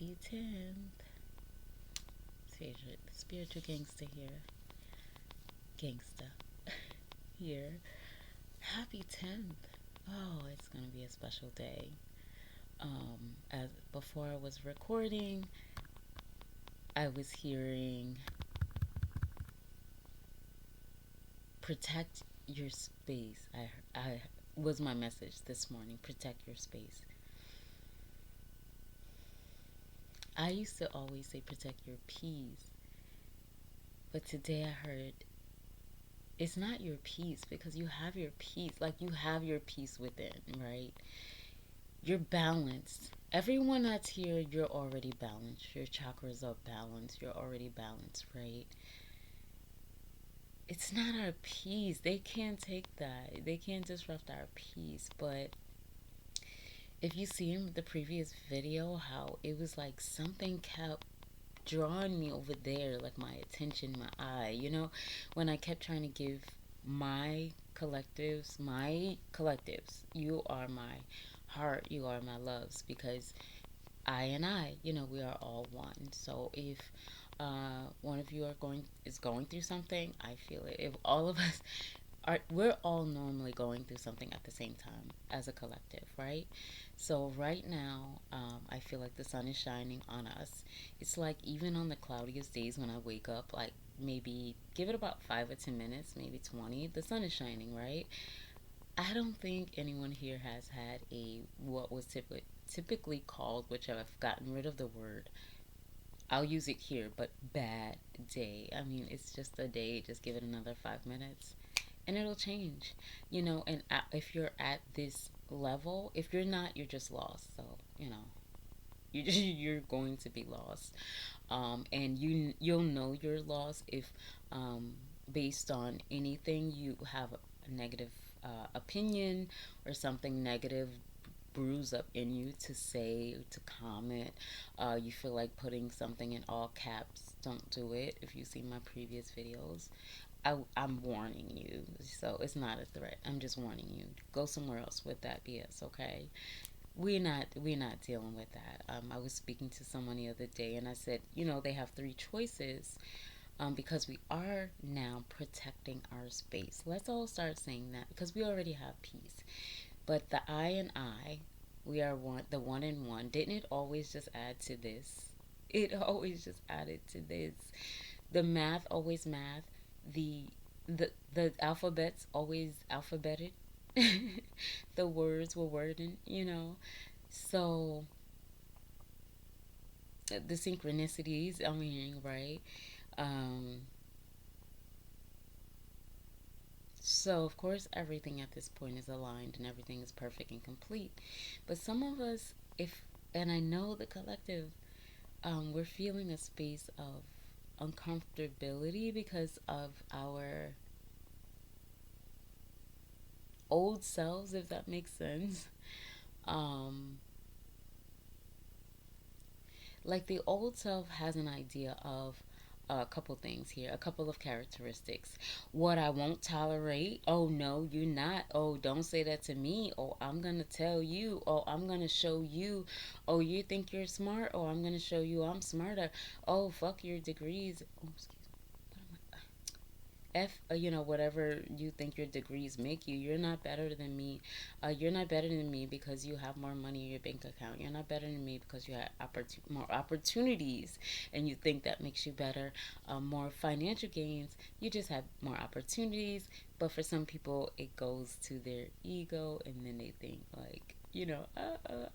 Happy 10th. Spiritual gangster here. Gangsta here. Happy 10th. Oh, it's going to be a special day. As before I was recording, I was hearing protect your space. I was my message this morning. Protect your space. I used to always say protect your peace, but today I heard it's not your peace because you have your peace. Like you have your peace within, right? You're balanced. Everyone that's here, you're already balanced. Your chakras are balanced. You're already balanced, right? It's not our peace. They can't take that. They can't disrupt our peace. But if you see in the previous video, how it was like something kept drawing me over there, like my attention, my eye. When I kept trying to give my collectives, you are my heart, you are my loves, because we are all one. So if one of you is going through something, I feel it. If all of us we're all normally going through something at the same time as a collective, right? So right now, I feel like the sun is shining on us. It's like even on the cloudiest days when I wake up, like maybe give it about 5 or 10 minutes, maybe 20, the sun is shining, right? I don't think anyone here has had a what was typically called, which I've gotten rid of the word. I'll use it here, but bad day. I mean, it's just a day. Just give it another 5 minutes, and it'll change. And if you're at this level, if you're not, you're just lost. So you're going to be lost. And you'll know you're lost if, based on anything, you have a negative opinion or something negative bruise up in you to say, to comment. You feel like putting something in all caps. Don't do it. If you see my previous videos, I'm warning you. So it's not a threat. I'm just warning you. Go somewhere else with that BS, okay? We're not dealing with that. I was speaking to someone the other day, and I said, they have three choices. Because we are now protecting our space. Let's all start saying that because we already have peace. But the I and I, we are one. The one and one. Didn't it always just add to this? It always just added to this. The math always math. The the alphabets always alphabeted. The words were wording. So the synchronicities I'm hearing, right? Um, so of course everything at this point is aligned and everything is perfect and complete. But some of us, if and I know the collective, we're feeling a space of uncomfortability because of our old selves, if that makes sense. Um, like the old self has an idea of a couple things here, a couple of characteristics. What I won't tolerate. Oh, no, you're not. Oh, don't say that to me. Oh, I'm going to tell you. Oh, I'm going to show you. Oh, you think you're smart? Oh, I'm going to show you I'm smarter. Oh, fuck your degrees. Oh, excuse me. Whatever you think your degrees make you, you're not better than me. You're not better than me because you have more money in your bank account. You're not better than me because you have more opportunities and you think that makes you better. More financial gains, you just have more opportunities. But for some people, it goes to their ego and then they think, like,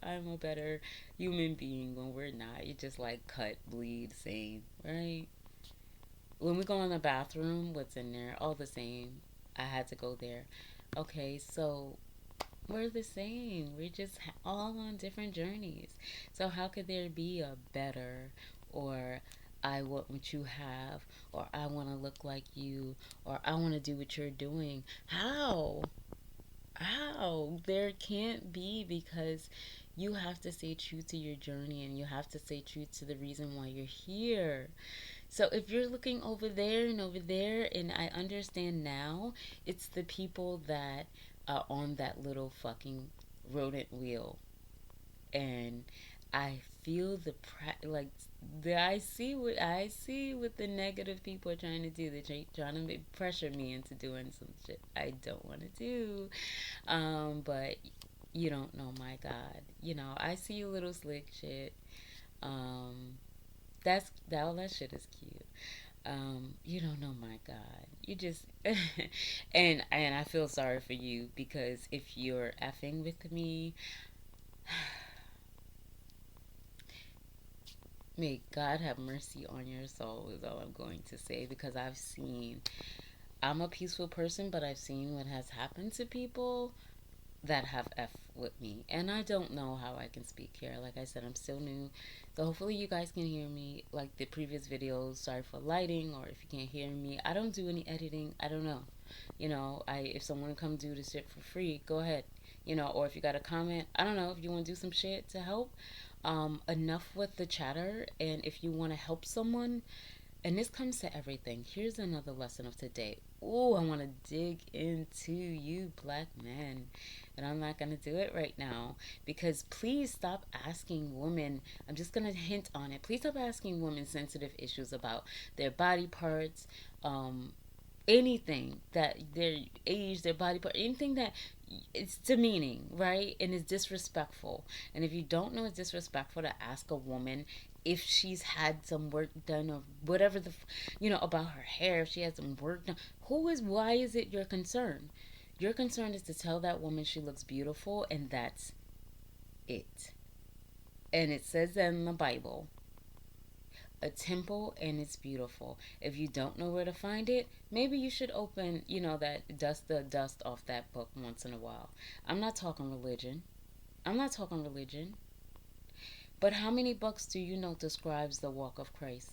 I'm a better human being when we're not. You just like cut, bleed, same, right? When we go in the bathroom, what's in there? All the same. I had to go there. Okay, so we're the same. We're just all on different journeys. So how could there be a better, or I want what you have, or I want to look like you, or I want to do what you're doing? How? How? There can't be, because you have to stay true to your journey and you have to stay true to the reason why you're here. So if you're looking over there and over there, and I understand now, it's the people that are on that little fucking rodent wheel. And I feel like I see what the negative people are trying to do. Trying to pressure me into doing some shit I don't want to do. But you don't know my God. You know, I see a little slick shit. Um, all that shit is cute. You don't know my God. You just and I feel sorry for you because if you're effing with me, may God have mercy on your soul is all I'm going to say because I'm a peaceful person, but I've seen what has happened to people that have F with me. And I don't know how I can speak here. Like I said, I'm still new. So hopefully you guys can hear me like the previous videos. Sorry for lighting or if you can't hear me. I don't do any editing. I don't know. You know, I if someone come do the shit for free, go ahead. You know, or if you got a comment, I don't know, if you want to do some shit to help. Enough with the chatter, and if you want to help someone, and this comes to everything. Here's another lesson of today. Ooh, I want to dig into you, black men. And I'm not going to do it right now because please stop asking women. I'm just going to hint on it. Please stop asking women sensitive issues about their body parts, um, anything that their age, their body part, anything that it's demeaning, right? And is disrespectful. And if you don't know it's disrespectful to ask a woman if she's had some work done or whatever about her hair, if she has some work done, why is it your concern? Your concern is to tell that woman she looks beautiful and that's it. And it says that in the Bible, a temple and it's beautiful. If you don't know where to find it, maybe you should open, that the dust off that book once in a while. I'm not talking religion. I'm not talking religion. But how many books do you know describes the walk of Christ?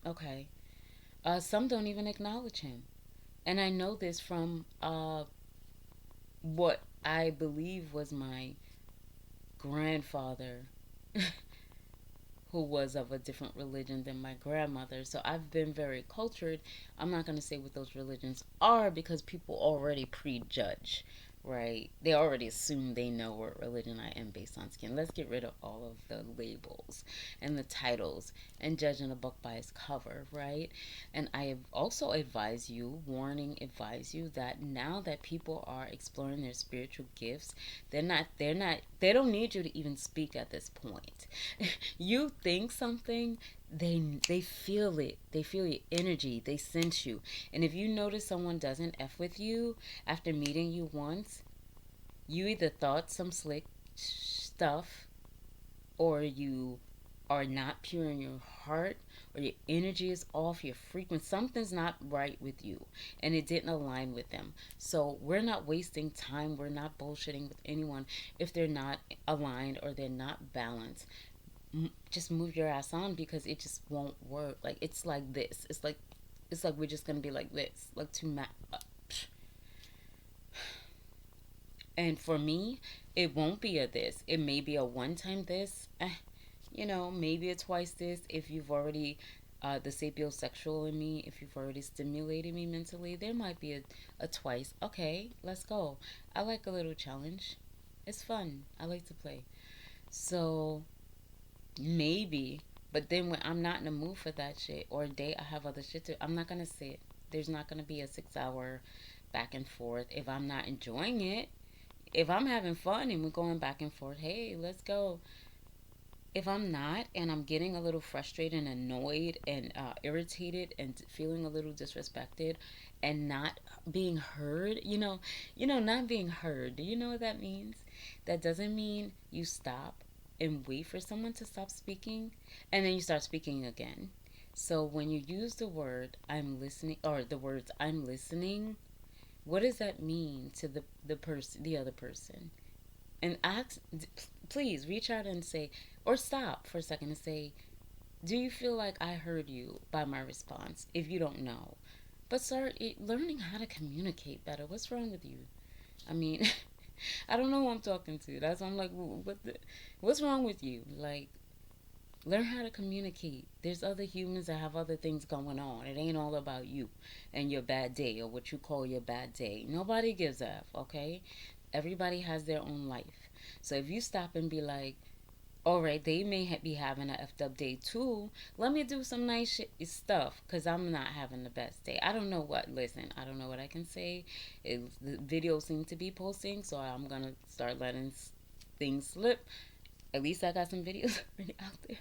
Okay. Some don't even acknowledge him. And I know this from what I believe was my grandfather who was of a different religion than my grandmother. So I've been very cultured. I'm not going to say what those religions are because people already prejudge, right? They already assume they know what religion I am based on skin. Let's get rid of all of the labels and the titles and judging a book by its cover, right? And I have also advise you that now that people are exploring their spiritual gifts, they don't need you to even speak at this point. You think something, they feel it. They feel your energy. They sense you. And if you notice someone doesn't F with you after meeting you once, you either thought some slick stuff or you are not pure in your heart or your energy is off, your frequency, something's not right with you and it didn't align with them. So we're not wasting time, we're not bullshitting with anyone if they're not aligned or they're not balanced. Just move your ass on because it just won't work. Like it's like this. It's like we're just gonna be like this, like and for me, it won't be a this. It may be a one time this. Maybe a twice this if you've already the sapiosexual in me, if you've already stimulated me mentally, there might be a twice. Okay, let's go. I like a little challenge. It's fun. I like to play. So maybe. But then when I'm not in the mood for that shit or a day I have other shit to, I'm not gonna sit. There's not gonna be a 6 hour back and forth if I'm not enjoying it. If I'm having fun and we're going back and forth, hey, let's go. If I'm not and I'm getting a little frustrated and annoyed and irritated and feeling a little disrespected and not being heard, not being heard. Do you know what that means? That doesn't mean you stop and wait for someone to stop speaking and then you start speaking again. So when you use the word I'm listening or the words I'm listening, what does that mean to the other person? And ask, please reach out and say, or stop for a second and say, do you feel like I heard you by my response? If you don't know, but start learning how to communicate better. What's wrong with you? I mean, I don't know who I'm talking to. That's why I'm like, what's wrong with you? Like, learn how to communicate. There's other humans that have other things going on. It ain't all about you and your bad day or what you call your bad day. Nobody gives a F, okay? Everybody has their own life. So if you stop and be like, all right, they may be having a effed up day too. Let me do some nice stuff because I'm not having the best day. I don't know what. Listen, I don't know what I can say. The videos seem to be posting, so I'm gonna start letting things slip. At least I got some videos already out there.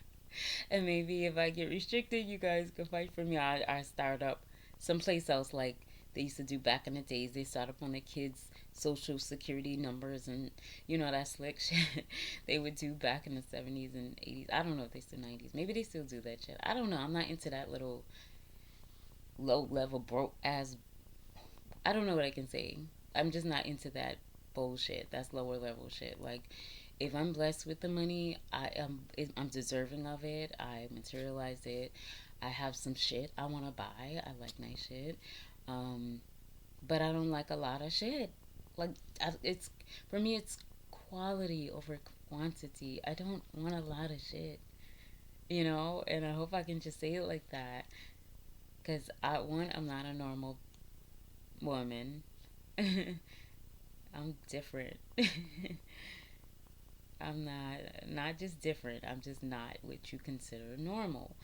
And maybe if I get restricted, you guys can fight for me. I start up someplace else like they used to do back in the days. They start up on the kids' social security numbers and that slick shit they would do back in the 70s and 80s. I don't know if they still 90s. Maybe they still do that shit. I don't know. I'm not into that little low level broke ass. I don't know what I can say. I'm just not into that bullshit. That's lower level shit. Like if I'm blessed with the money, I'm deserving of it. I materialize it. I have some shit I want to buy. I like nice shit. Um, but I don't like a lot of shit. Like it's for me, it's quality over quantity. I don't want a lot of shit, And I hope I can just say it like that, because I'm not a normal woman. I'm different. I'm not just different. I'm just not what you consider normal.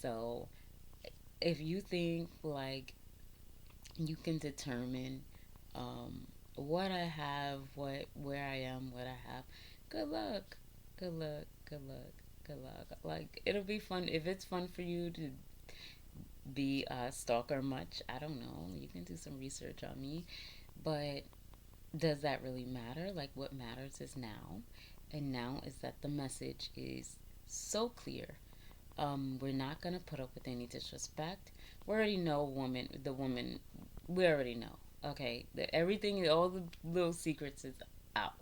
So if you think like you can determine what I have, where I am, what I have, good luck. Good luck. Good luck. Good luck. Like it'll be fun if it's fun for you to be a stalker much. I don't know. You can do some research on me, but does that really matter? Like what matters is now, and now is that the message is so clear. We're not gonna put up with any disrespect. We already know the woman. We already know. Okay, everything, all the little secrets is out.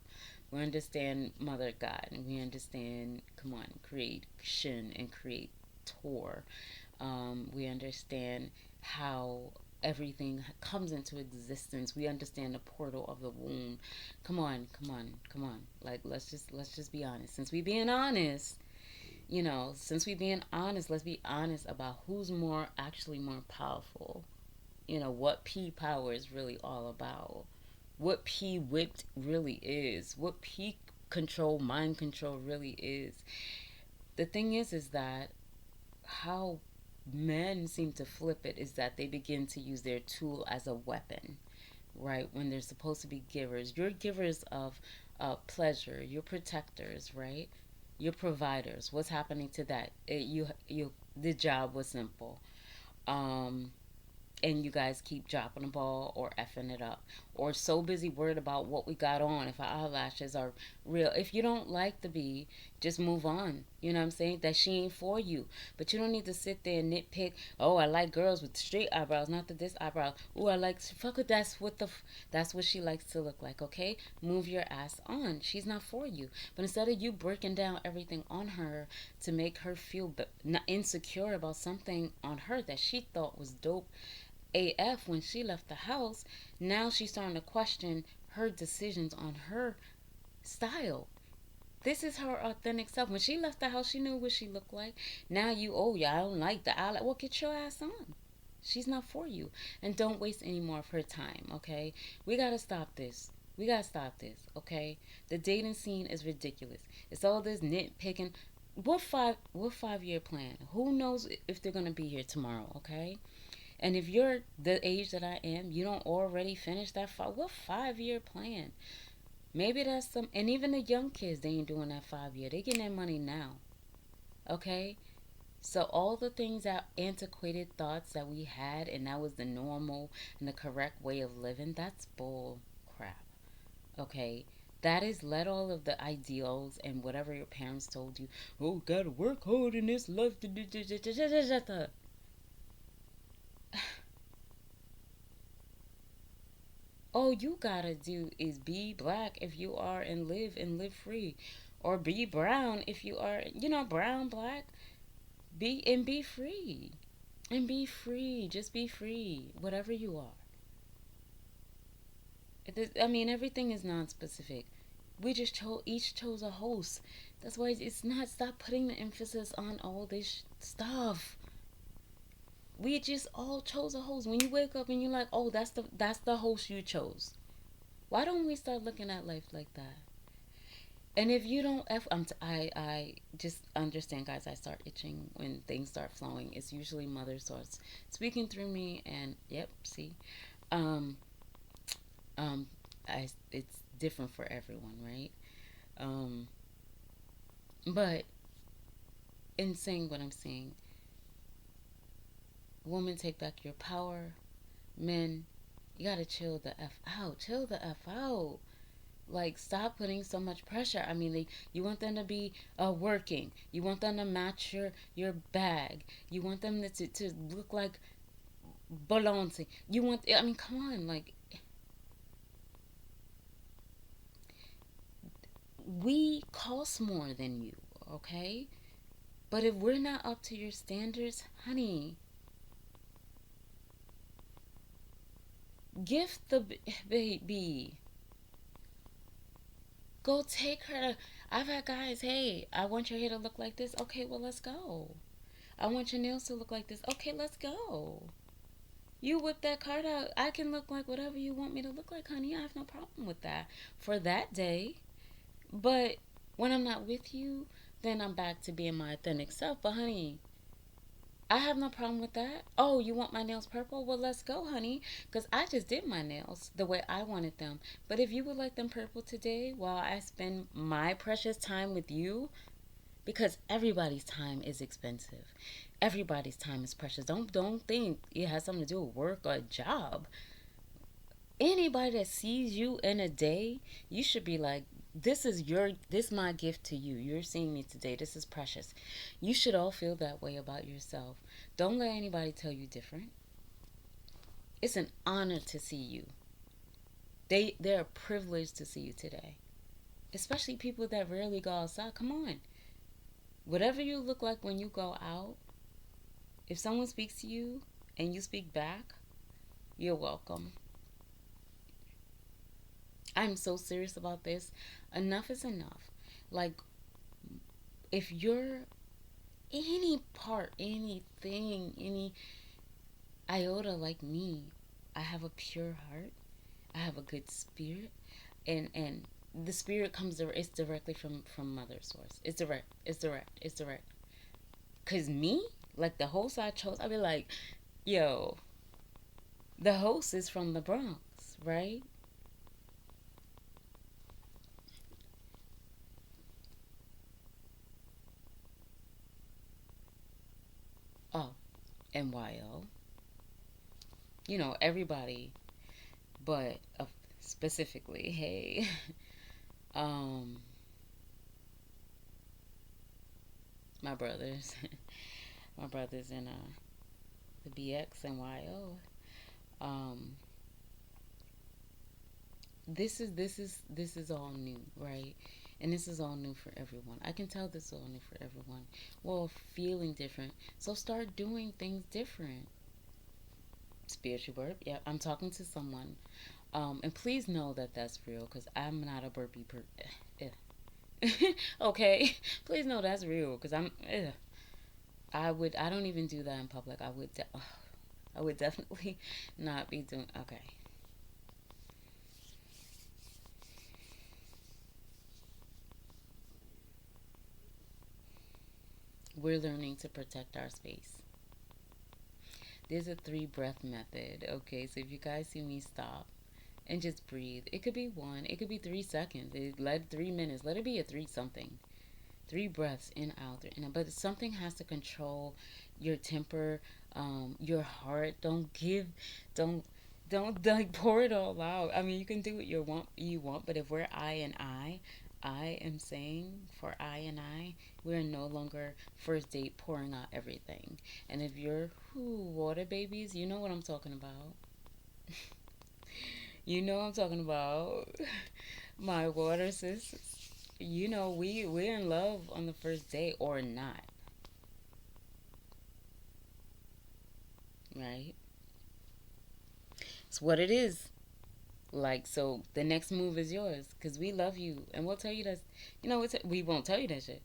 We understand Mother God, and we understand. Come on, creation and creator. We understand how everything comes into existence. We understand the portal of the womb. Come on, come on, come on. Like let's just be honest. Since we being honest, let's be honest about who's more powerful. What P power is really all about. What P whipped really is. What P control, mind control really is. The thing is that how men seem to flip it is that they begin to use their tool as a weapon, right? When they're supposed to be givers. You're givers of pleasure. You're protectors, right? You're providers. What's happening to that? The job was simple. Um, and you guys keep dropping the ball or effing it up, or so busy worried about what we got on, if our eyelashes are real. If you don't like the bee, just move on. You know what I'm saying? That she ain't for you. But you don't need to sit there and nitpick. Oh, I like girls with straight eyebrows, not the this eyebrow. Oh, I like fuck it. That's what she likes to look like. Okay, move your ass on. She's not for you. But instead of you breaking down everything on her to make her feel not insecure about something on her that she thought was dope AF when she left the house, now she's starting to question her decisions on her style. This is her authentic self. When she left the house, she knew what she looked like. Now oh yeah, I don't like the eyeliner. Well, get your ass on. She's not for you. And don't waste any more of her time, okay? We gotta stop this. We gotta stop this, okay? The dating scene is ridiculous. It's all this nitpicking. What 5 year plan? Who knows if they're gonna be here tomorrow, okay? And if you're the age that I am, you don't already finish that what 5 year plan? Maybe that's some, and even the young kids, they ain't doing that 5 year. They getting their money now, okay? So all the things that antiquated thoughts that we had, and that was the normal and the correct way of living, that's bull crap, okay? That is let all of the ideals and whatever your parents told you. Oh, gotta work hard in this life. All you gotta do is be black if you are and live free, or be brown if you are, brown, black. Be free, and be free. Just be free, whatever you are. I mean, everything is non-specific. We just each chose a host. That's why it's not. Stop putting the emphasis on all this stuff. We just all chose a host. When you wake up and you're like, oh, that's the host you chose. Why don't we start looking at life like that? And if you don't, I just understand, guys. I start itching when things start flowing. It's usually mother starts speaking through me, and yep, see, um, um, it's different for everyone, right? Um, but in saying what I'm saying, women, take back your power. Men, you gotta chill the f out. Chill the f out. Like, stop putting so much pressure. I mean, you want them to be working. You want them to match your bag. You want them to look like Beyonce. You want, I mean, come on. Like, we cost more than you, okay? But if we're not up to your standards, honey, gift the baby. Go take her to. I've had guys, hey, I want your hair to look like this. Okay, well, let's go. I want your nails to look like this. Okay, let's go. You whip that card out. I can look like whatever you want me to look like, honey. I have no problem with that for that day. But when I'm not with you, then I'm back to being my authentic self. But, honey, I have no problem with that. Oh, you want my nails purple? Well, let's go, honey. Because I just did my nails the way I wanted them. But if you would like them purple today while I spend my precious time with you, because everybody's time is expensive. Everybody's time is precious. Don't think it has something to do with work or a job. Anybody that sees you in a day, you should be like, this is my gift to you. You're seeing me today. This is precious. You should all feel that way about yourself. Don't let anybody tell you different. It's an honor to see you. They're privileged to see you today. Especially people that rarely go outside. Come on. Whatever you look like when you go out, if someone speaks to you and you speak back, you're welcome. I'm so serious about this. Enough is enough. Like, if you're any part, anything, any iota like me, I have a pure heart. I have a good spirit, and the spirit comes. It's directly from Mother Source. It's direct. It's direct. It's direct. Cause me, like the host I chose, I'd be like, yo, the host is from the Bronx, right? Oh, NYO. You know everybody, but specifically, hey, um, my brothers, my brothers in the BX NYO. Um, this is all new, right? And this is all new for everyone. I can tell this is all new for everyone. Well, feeling different, so start doing things different. Spiritual burp. Yeah, I'm talking to someone. And please know that that's real, because I'm not a burpee okay, please know that's real, because I don't even do that in public. I would definitely not be doing. Okay, we're learning to protect our space. There's a three breath method. Okay, so if you guys see me stop and just breathe, it could be one, it could be 3 seconds. Let 3 minutes. Let it be a three something. Three breaths in, out, in. But something has to control your temper, your heart. Don't don't like pour it all out. I mean, you can do what you want, but if we're I am saying, for I and I, we're no longer first date pouring out everything. And if you're water babies, you know what I'm talking about. You know what I'm talking about. My water sis. You know, we're in love on the first date or not, right? It's what it is. Like, so the next move is yours, because we love you, and we'll tell you that. We won't tell you that shit.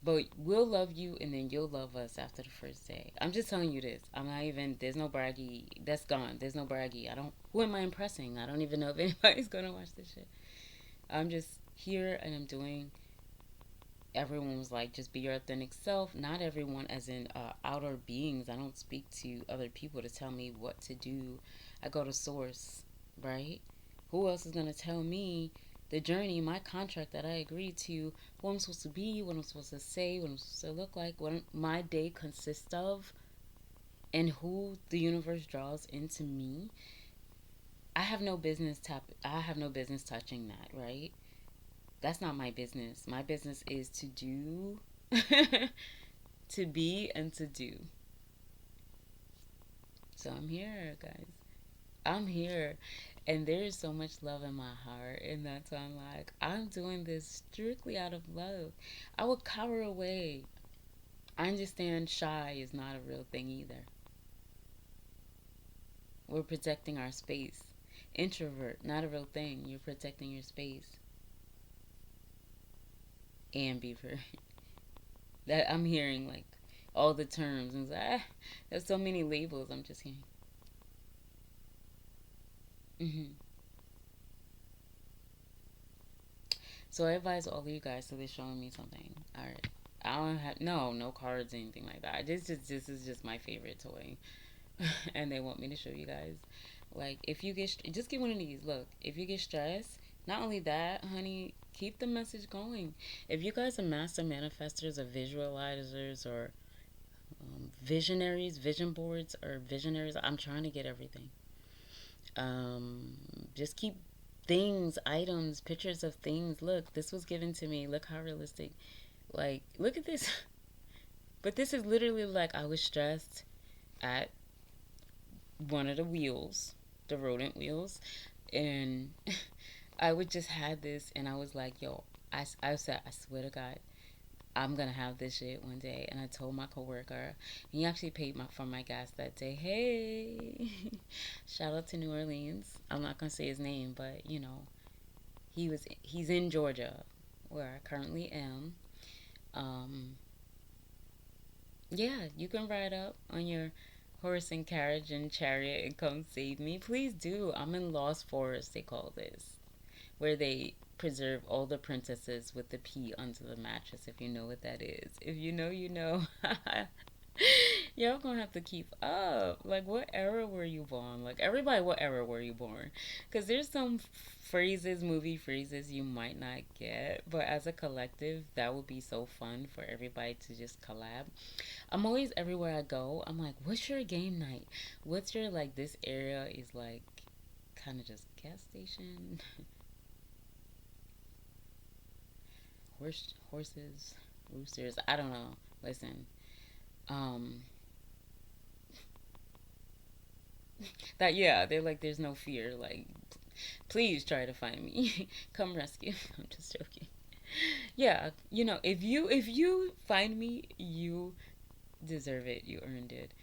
But we'll love you and then you'll love us after the first day. I'm just telling you this. I'm not even, there's no braggy. That's gone. There's no braggy. I don't, who am I impressing? I don't even know if anybody's going to watch this shit. I'm just here and I'm doing, everyone was like, just be your authentic self. Not everyone, as in outer beings. I don't speak to other people to tell me what to do. I go to source, right? Who else is going to tell me the journey, my contract that I agreed to, who I'm supposed to be, what I'm supposed to say, what I'm supposed to look like, what my day consists of, and who the universe draws into me? I have no business touching that, right? That's not my business. My business is to do, to be, and to do. So I'm here, guys. I'm here. And there is so much love in my heart. And that's why I'm like, I'm doing this strictly out of love. I would cower away. I understand shy is not a real thing either. We're protecting our space. Introvert, not a real thing. You're protecting your space. Ambivert. That I'm hearing like all the terms. And it's like, there's so many labels I'm just hearing. Hmm. So I advise all of you guys, so they're showing me something. All right. I don't have no cards or anything like that. This is just my favorite toy, and they want me to show you guys. Like if you get just get one of these. Look, if you get stressed, not only that, honey, keep the message going. If you guys are master manifestors or visualizers or visionaries, vision boards or visionaries, I'm trying to get everything. Um, just keep things, items, pictures of things. Look, this was given to me. Look how realistic. Like, look at this. But this is literally like I was stressed at one of the wheels, the rodent wheels, and I would just had this, and I was like, yo, I said, I swear to God, I'm gonna have this shit one day. And I told my coworker, he actually paid for my gas that day. Hey, shout out to New Orleans. I'm not gonna say his name, but you know, he's in Georgia, where I currently am. Um, yeah, you can ride up on your horse and carriage and chariot and come save me. Please do. I'm in Lost Forest, they call this, where they preserve all the princesses with the pea under the mattress, if you know what that is. If you know, you know. Y'all gonna have to keep up. Like, what era were you born? Like, everybody, what era were you born? Because there's some phrases, movie phrases you might not get, but as a collective, that would be so fun for everybody to just collab. I'm always everywhere I go. I'm like, what's your game night? What's your like? This area is like kind of just gas station, horses, roosters. I don't know. Listen, um, that yeah, they're like, there's no fear. Like, please try to find me. Come rescue. I'm just joking. Yeah, you know, if you find me, you deserve it. You earned it.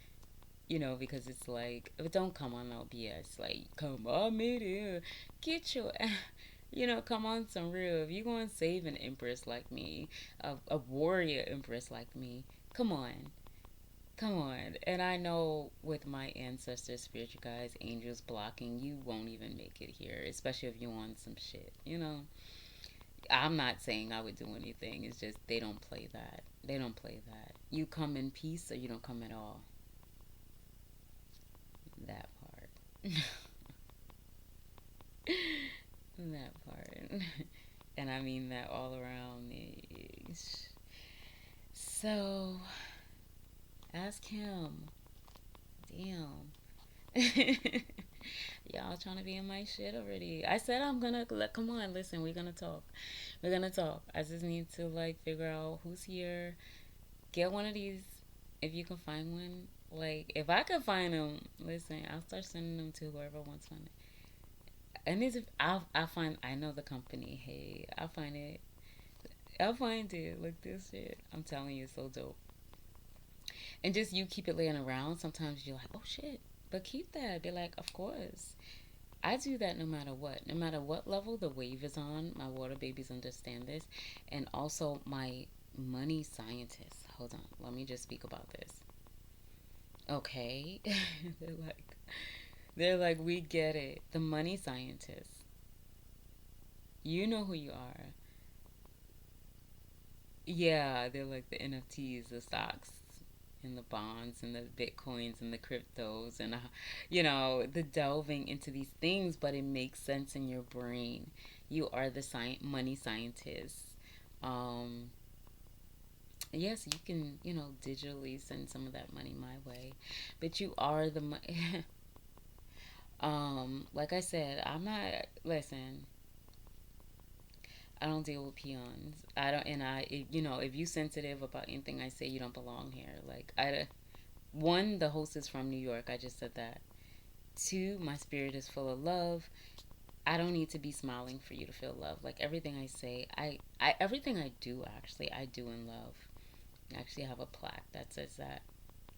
You know, because it's like, don't come on no BS. Like, come on, me there, get your, you know, come on some real. If you going to save an empress like me, a warrior empress like me, come on, come on. And I know with my ancestors, spiritual guides, angels blocking, you won't even make it here, especially if you want some shit. You know, I'm not saying I would do anything. It's just they don't play that. They don't play that. You come in peace or you don't come at all. That part. That part. And I mean that all around me. So, ask him. Damn. Y'all trying to be in my shit already. I said I'm gonna come on, listen, we're gonna talk. We're gonna talk. I just need to like figure out who's here. Get one of these if you can find one. Like if I could find them, listen, I'll start sending them to whoever wants one. And if I'll find, I know the company. Hey, I'll find it. I'll find it. Like this shit. I'm telling you, it's so dope. And just you keep it laying around. Sometimes you're like, oh shit. But keep that. Be like, of course. I do that no matter what. No matter what level the wave is on. My water babies understand this. And also my Money scientists. Hold on. Let me just speak about this. Okay. they're like they're like we get it. The money scientists. You know who you are. Yeah, they're like the NFTs, the stocks and the bonds and the bitcoins and the cryptos and the delving into these things, but it makes sense in your brain. You are the money scientists. Um yes, you can, digitally send some of that money my way, but you are the like I said, I'm not listen. I don't deal with peons. I don't, and if you sensitive about anything I say, you don't belong here. Like one, the host is from New York. I just said that. Two, my spirit is full of love. I don't need to be smiling for you to feel love. Like everything I say, everything I do actually, I do in love. I actually have a plaque that says that.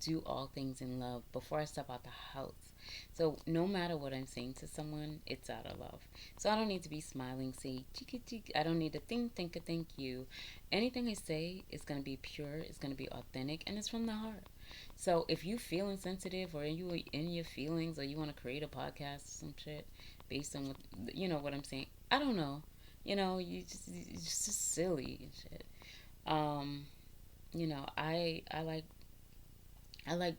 Do all things in love before I step out the house. So no matter what I'm saying to someone, it's out of love. So I don't need to be smiling, say chiki chiki. I don't need to think a thank you. Anything I say is gonna be pure, it's gonna be authentic, and it's from the heart. So if you feel insensitive or you in your feelings or you want to create a podcast or some shit based on what I'm saying, I don't know. It's just silly and shit. Um, I like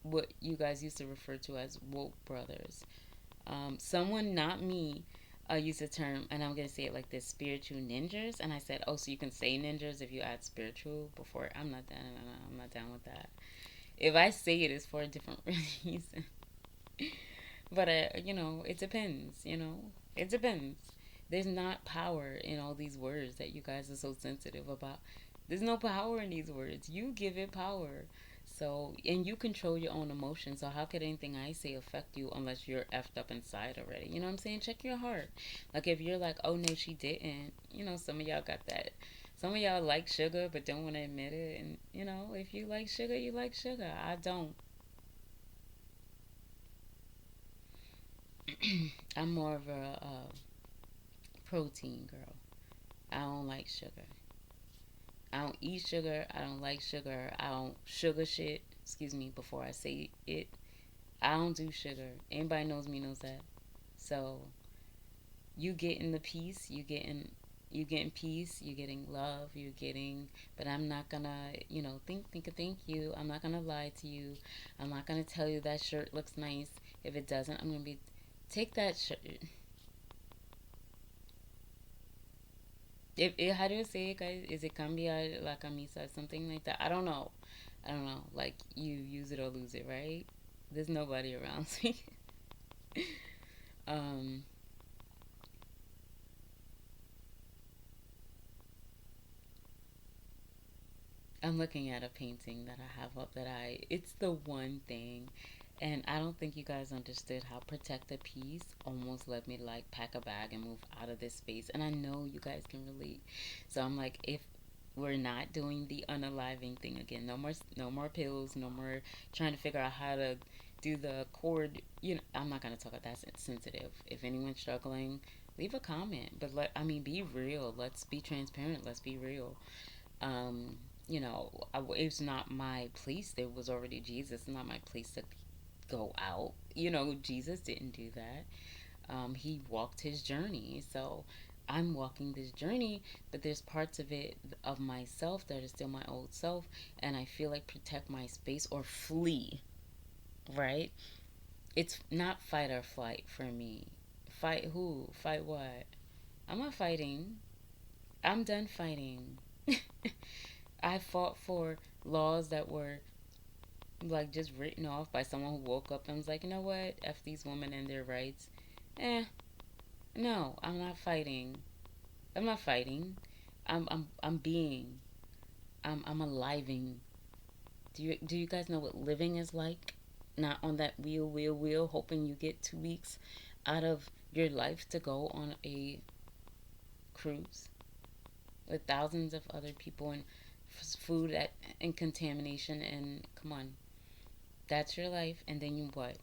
what you guys used to refer to as woke brothers. Someone, not me, used the term, and I'm gonna say it like this: spiritual ninjas. And I said, oh, so you can say ninjas if you add spiritual before. I'm not down. No, I'm not down with that. If I say it, it's for a different reason. But it depends. It depends. There's not power in all these words that you guys are so sensitive about. There's no power in these words. You give it power. So, and you control your own emotions. So, how could anything I say affect you unless you're effed up inside already? You know what I'm saying? Check your heart. Like, if you're like, oh no, she didn't, some of y'all got that. Some of y'all like sugar but don't want to admit it. And, if you like sugar, you like sugar. I don't. I'm more of a protein girl. I don't like sugar. I don't eat sugar. I don't like sugar. I don't sugar shit. Excuse me before I say it. I don't do sugar. Anybody knows me knows that. So you getting the peace. You getting peace. You getting love. You're getting. But I'm not gonna think a thank you. I'm not gonna lie to you. I'm not gonna tell you that shirt looks nice. If it doesn't, I'm gonna be take that shirt. How do you say it, guys? Is it cambia la camisa, something like that? I don't know. I don't know. Like you use it or lose it, right? There's nobody around me. um, I'm looking at a painting that I have up that it's the one thing, and I don't think you guys understood how protect the peace almost led me to like pack a bag and move out of this space. And I know you guys can relate. So I'm like, if we're not doing the unaliving thing again, no more pills, no more trying to figure out how to do the cord. I'm not gonna talk about that. It's sensitive. If anyone's struggling, leave a comment. But be real. Let's be transparent. Let's be real. um it's not my place. There was already Jesus. It's not my place to go out. Jesus didn't do that. He walked his journey. So I'm walking this journey, but there's parts of it, of myself, that is still my old self, and I feel like protect my space or flee, right? It's not fight or flight for me. Fight who? Fight what? I'm not fighting. I'm done fighting. I fought for laws that were like just written off by someone who woke up and was like, you know what, f these women and their rights. Eh, no, I'm not fighting. I'm not fighting. I'm being. I'm aliving. Do you guys know what living is like? Not on that wheel, hoping you get 2 weeks out of your life to go on a cruise with thousands of other people and food and contamination. And come on, that's your life. And then you what?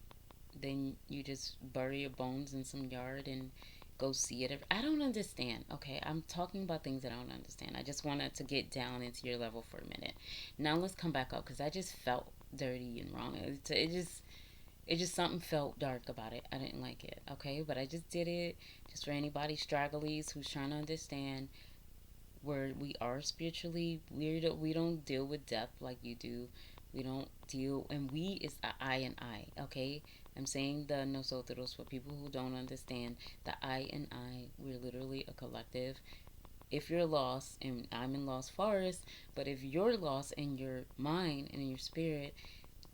Then you just bury your bones in some yard and go see it. I don't understand. Okay, I'm talking about things that I don't understand. I just wanted to get down into your level for a minute. Now let's come back up because I just felt dirty and wrong. It just something felt dark about it. I didn't like it. Okay, but I just did it just for anybody stragglies who's trying to understand where we are spiritually. We don't deal with death like you do. We don't deal, and we is a I and I. Okay, I'm saying the nosotros for people who don't understand. The I and I, we're literally a collective. If you're lost, and I'm in lost forest, but if you're lost in your mind and in your spirit,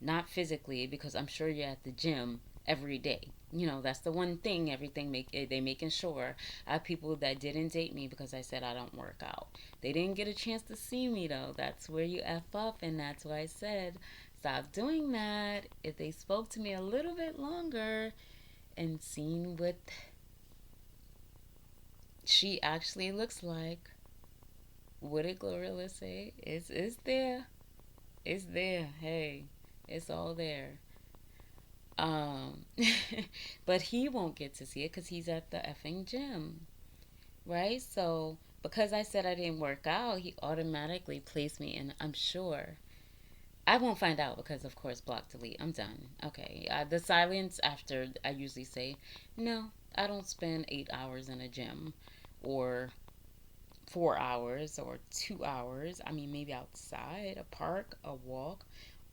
not physically, because I'm sure you're at the gym every day. That's the one thing. Everything they making sure. I have people that didn't date me because I said I don't work out. They didn't get a chance to see me though. That's where you f up, and that's why I said stop doing that. If they spoke to me a little bit longer and seen what she actually looks like, what did Glorilla say? It's there. It's there. Hey, it's all there. Um, but he won't get to see it because he's at the effing gym, right? So because I said I didn't work out, he automatically placed me in. I'm sure I won't find out because, of course, block delete. I'm done. Okay. The silence after I usually say, no, I don't spend 8 hours in a gym, or 4 hours, or 2 hours. I mean, maybe outside, a park, a walk,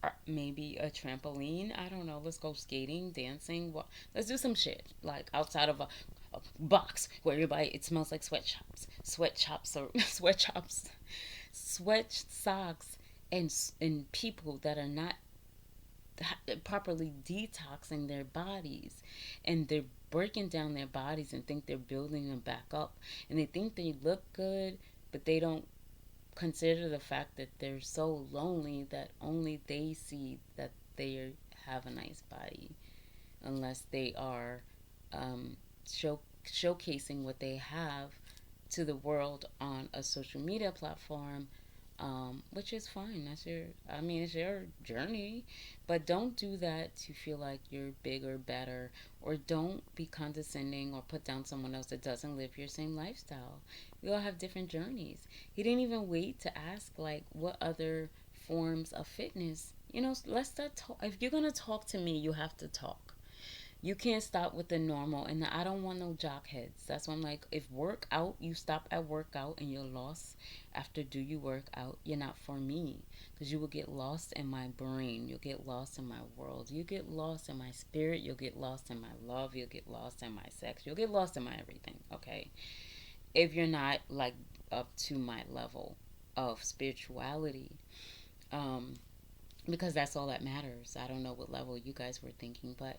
or maybe a trampoline. I don't know. Let's go skating, dancing. Let's do some shit like outside of a box where everybody it smells like sweatshops, or sweatshops, sweat socks, and people that are not properly detoxing their bodies, and they're breaking down their bodies and think they're building them back up, and they think they look good, but they don't consider the fact that they're so lonely that only they see that they have a nice body, unless they are um, showcasing what they have to the world on a social media platform, which is fine. I mean, it's your journey, but don't do that to feel like you're bigger, better, or don't be condescending or put down someone else that doesn't live your same lifestyle. We all have different journeys. He didn't even wait to ask, like, what other forms of fitness. Let's start talk. If you're gonna talk to me, you have to talk. You can't stop with the normal, and I don't want no jock heads. That's why I'm like, if work out, you stop at workout and you're lost after do you work out, you're not for me, because you will get lost in my brain, you'll get lost in my world, you get lost in my spirit, you'll get lost in my love, you'll get lost in my sex, you'll get lost in my everything. Okay, if you're not like up to my level of spirituality, um because that's all that matters. I don't know what level you guys were thinking, but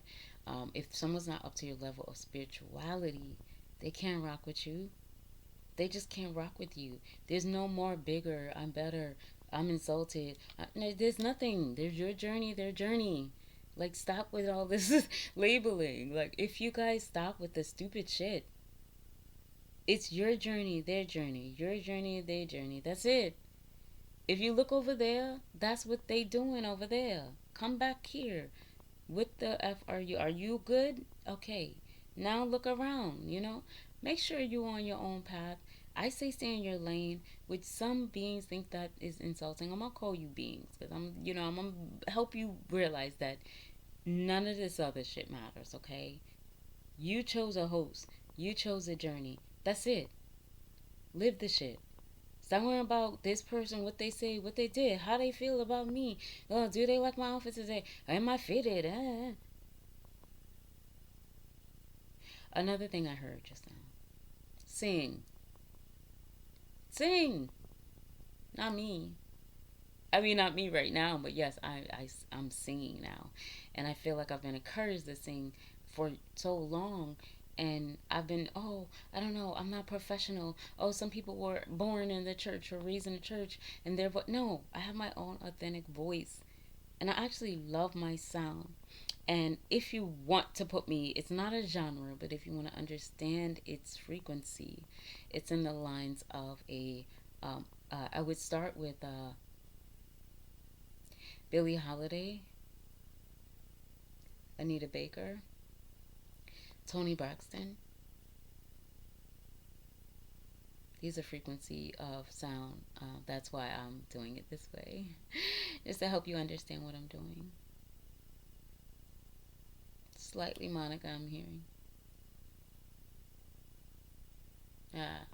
if someone's not up to your level of spirituality, they can't rock with you. They just can't rock with you. There's no more bigger, I'm better, I'm insulted. No, there's nothing. There's your journey, their journey. Like, stop with all this labeling. Like, if you guys stop with the stupid shit, it's your journey, their journey, your journey, their journey. That's it. If you look over there, that's what they doing over there. Come back here. What the F are you? Are you good? Okay. Now look around, Make sure you're on your own path. I say stay in your lane, which some beings think that is insulting. I'm gonna call you beings because I'm gonna help you realize that none of this other shit matters, okay? You chose a host. You chose a journey. That's it. Live the shit. Stop worrying about this person, what they say, what they did, how they feel about me. Oh, do they like my outfit today? Am I fitted? Another thing I heard just now. Sing. Sing. Not me. I mean, not me right now, but yes, I'm singing now. And I feel like I've been encouraged to sing for so long. And I've been, oh, I don't know, I'm not professional. Oh, some people were born in the church or raised in the church, and they're, but no, I have my own authentic voice. And I actually love my sound. And if you want to put me, it's not a genre, but if you want to understand its frequency, it's in the lines of I would start with Billie Holiday, Anita Baker, Tony Braxton, These are frequency of sound. That's why I'm doing it this way, just to help you understand what I'm doing. Slightly Monica, I'm hearing. Uh,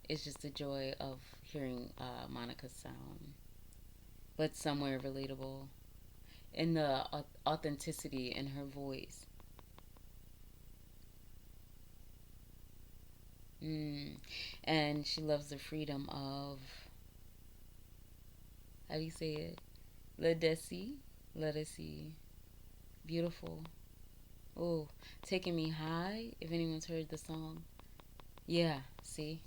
it's just the joy of hearing Monica's sound, but somewhere relatable in the authenticity in her voice. Mm. And she loves the freedom of, how do you say it? Ledesi? Ledesi. Beautiful. Oh, Taking Me High, if anyone's heard the song. Yeah, see?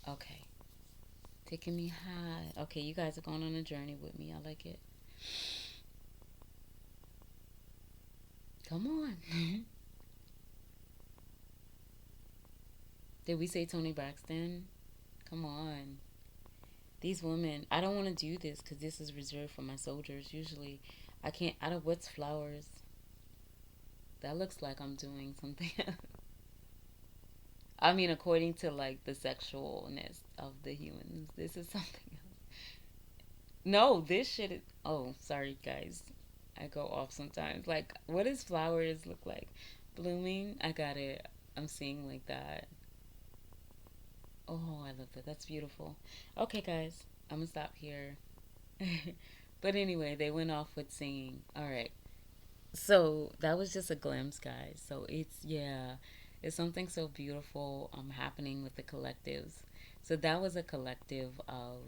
Okay. Taking Me High. Okay, you guys are going on a journey with me. I like it. Come on. Did we say Tony Braxton? Come on. These women, I don't want to do this because this is reserved for my soldiers. Usually, I can't. I don't. What's flowers? That looks like I'm doing something. I mean, according to like the sexualness of the humans, this is something else. No, this shit is. Oh, sorry, guys. I go off sometimes. Like, what does flowers look like? Blooming? I got it. I'm seeing like that. Oh, I love that. That's beautiful. Okay, guys. I'm gonna stop here. But anyway, they went off with singing. All right. So that was just a glimpse, guys. So yeah, it's something so beautiful happening with the collectives. So that was a collective of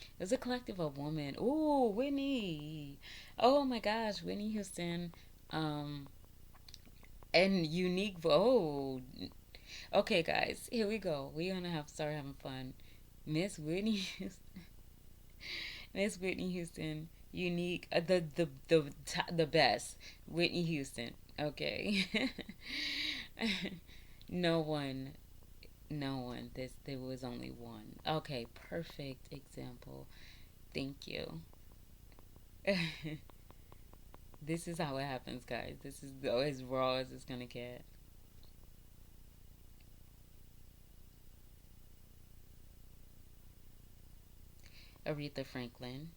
it was a collective of women. Ooh, Whitney. Oh my gosh, Whitney Houston. Um and unique okay guys, here we go. We're gonna have to start having fun. Miss Whitney Houston. Miss Whitney Houston, unique, the best, Whitney Houston. Okay, no one, no one. There was only one. Okay, perfect example. Thank you. This is how it happens, guys. This is as raw as it's gonna get. Aretha Franklin.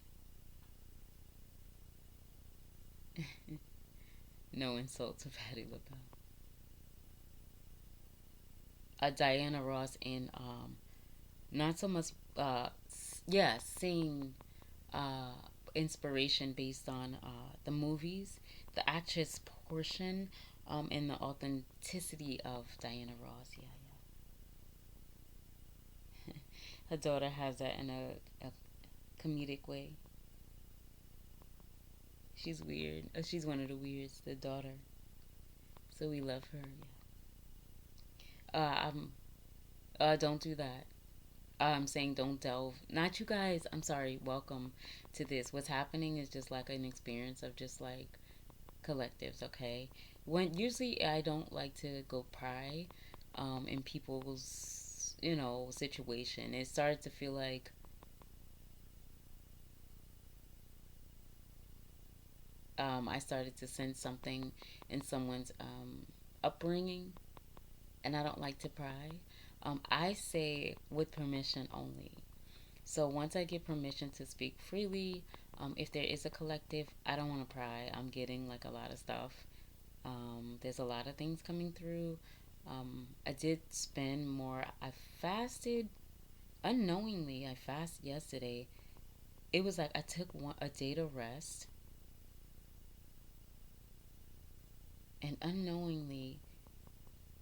No insult to Patti LaBelle. Diana Ross in not so much yeah, same uh, inspiration based on the movies, the actress portion, and the authenticity of Diana Ross. Yeah, yeah. Her daughter has that in a comedic way. She's weird. She's one of the weirds, the daughter. So we love her. Yeah. Don't do that. I'm saying don't delve. Not you guys. I'm sorry. Welcome to this. What's happening is just like an experience of just like collectives, okay? When usually I don't like to go pry in people's, situation. It started to feel like I started to sense something in someone's upbringing, and I don't like to pry. I say with permission only. So once I get permission to speak freely, if there is a collective, I don't want to pry. I'm getting like a lot of stuff. There's a lot of things coming through. I did spend more. I fasted unknowingly. I fasted yesterday. It was like I took a day to rest, and unknowingly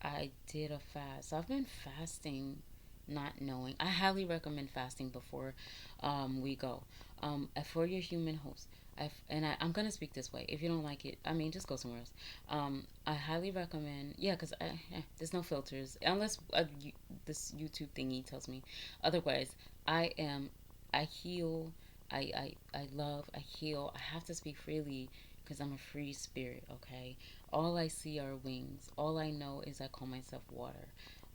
I did a fast. So I've been fasting, not knowing. I highly recommend fasting before we go. For your human host. I'm gonna speak this way. If you don't like it, I mean, just go somewhere else. I highly recommend. Yeah, because there's no filters unless this YouTube thingy tells me otherwise. I am. I heal. I love. I heal. I have to speak freely because I'm a free spirit. Okay. All I see are wings. All I know is I call myself water.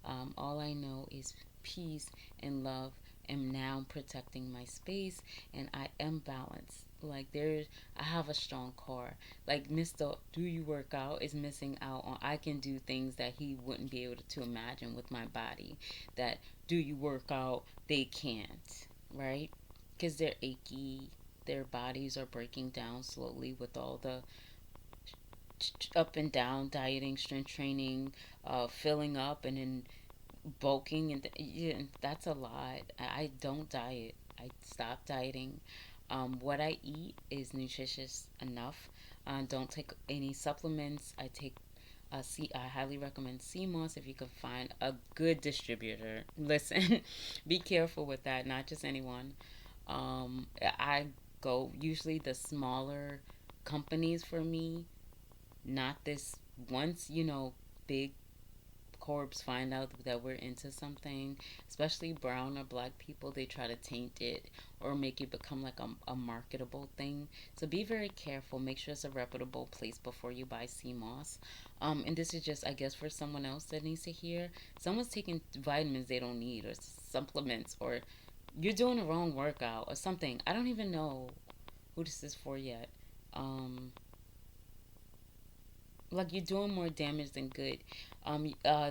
All I know is peace and love. And now protecting my space, and I am balanced. Like there's, I have a strong core. Like Mr. Do You Work Out is missing out on. I can do things that he wouldn't be able to imagine with my body. That Do You Work Out, they can't, right? Because they're achy. Their bodies are breaking down slowly with all the up and down dieting, strength training, filling up, and then bulking, and yeah, that's a lot. I don't diet. I stopped dieting. What I eat is nutritious enough. Don't take any supplements. I take I highly recommend CMOS if you can find a good distributor. Listen, be careful with that. Not just anyone. I go usually the smaller companies for me. Not this once big corps find out that we're into something, especially brown or black people, they try to taint it or make it become like a marketable thing. So be very careful. Make sure it's a reputable place before you buy CMOS. And this is just, I guess, for someone else that needs to hear. Someone's taking vitamins they don't need, or supplements, or you're doing the wrong workout or something. I don't even know who this is for yet. Um, like you're doing more damage than good.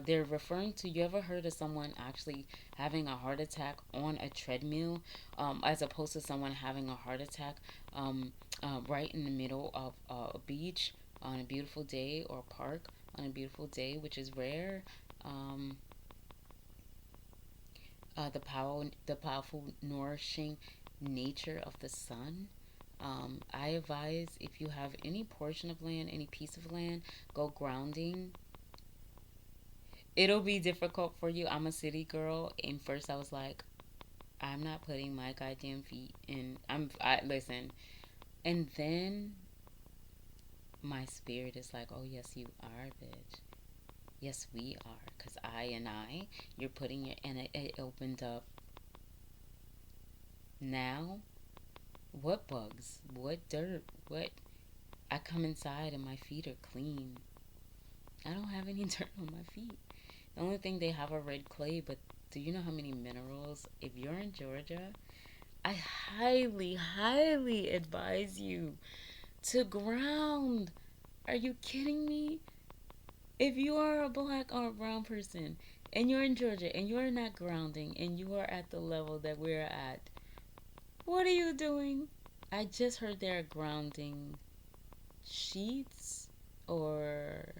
They're referring to, you ever heard of someone actually having a heart attack on a treadmill, as opposed to someone having a heart attack right in the middle of a beach on a beautiful day, or a park on a beautiful day, which is rare. Um, the powerful, nourishing nature of the sun. I advise, if you have any portion of land, any piece of land, go grounding. It'll be difficult for you. I'm a city girl, and first I was like, I'm not putting my goddamn feet in. I listen, and then my spirit is like, oh yes, you are, bitch. Yes, we are, cause you're putting your, and it opened up. Now, what bugs? What dirt? What? I come inside and my feet are clean. I don't have any dirt on my feet. The only thing they have are red clay, but do you know how many minerals? If you're in Georgia, I highly, highly advise you to ground. Are you kidding me? If you are a black or a brown person and you're in Georgia and you're not grounding and you are at the level that we're at, what are you doing? I just heard they're grounding sheets, or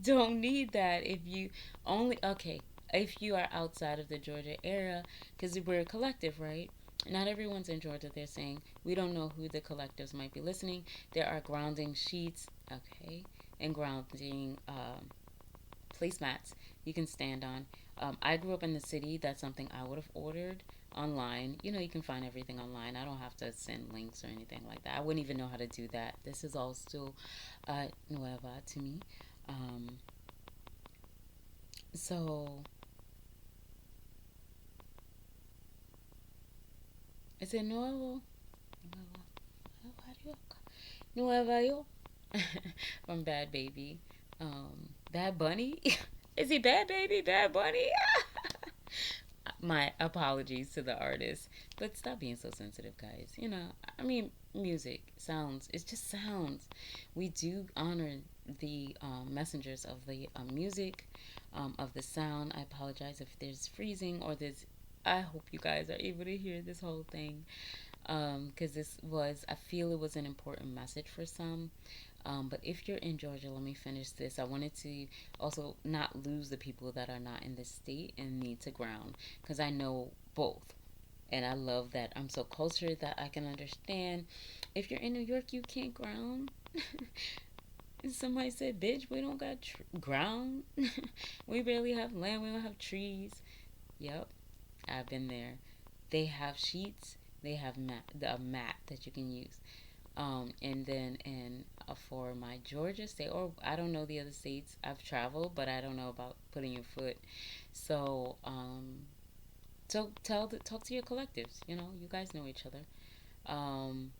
don't need that if you only, okay, if you are outside of the Georgia area, because we're a collective, right? Not everyone's in Georgia. They're saying we don't know who the collectives might be listening. There are grounding sheets, okay, and grounding placemats you can stand on. I grew up in the city. That's something I would have ordered online. You can find everything online. I don't have to send links or anything like that. I wouldn't even know how to do that. This is all still nueva to me. Um, so, is it nuevo? Nueva York. Nueva York. From Bad Baby. Bad Bunny? Is he Bad Baby? Bad Bunny? My apologies to the artist. But stop being so sensitive, guys. I mean, music, sounds, it's just sounds. We do honor the messengers of the music, of the sound. I apologize if there's freezing or there's. I hope you guys are able to hear this whole thing, because I feel it was an important message for some. But if you're in Georgia, let me finish this. I wanted to also not lose the people that are not in this state and need to ground, because I know both. And I love that I'm so cultured that I can understand. If you're in New York, you can't ground. Somebody said, bitch, we don't got ground. We barely have land. We don't have trees. Yep, I've been there. They have sheets. They have a mat that you can use. And then for my Georgia state, or I don't know the other states, I've traveled, but I don't know about putting your foot. So, talk to your collectives. You guys know each other. Um,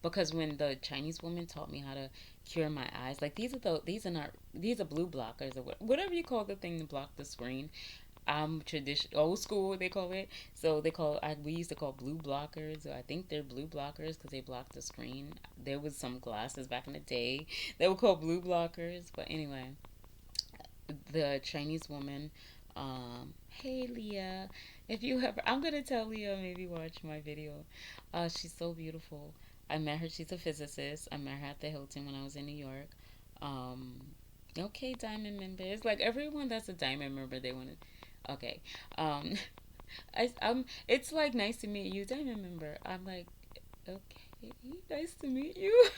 because when the Chinese woman taught me how to cure my eyes, like these are not, these are blue blockers, or whatever you call the thing to block the screen. I'm tradition old school, they call it. So we used to call blue blockers. I think they're blue blockers because they block the screen. There was some glasses back in the day that were called blue blockers. But anyway, the Chinese woman, hey Leah, if you ever, I'm gonna tell Leah maybe watch my video. She's so beautiful. I met her. She's a physicist. I met her at the Hilton when I was in New York. Um, okay, diamond members. Like everyone that's a diamond member, they want to. Okay. Um, It's like nice to meet you, diamond member. I'm like, okay, nice to meet you.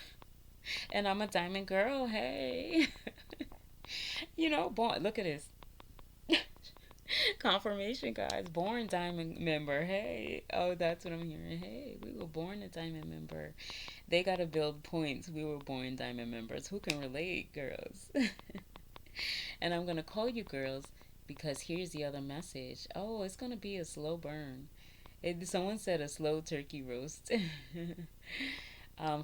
And I'm a diamond girl. Hey, born. Look at this. Confirmation, guys. Born diamond member. Hey. Oh, that's what I'm hearing. Hey, we were born a diamond member. They got to build points. We were born diamond members. Who can relate, girls? And I'm going to call you girls because here's the other message. Oh, it's going to be a slow burn. Someone said a slow turkey roast.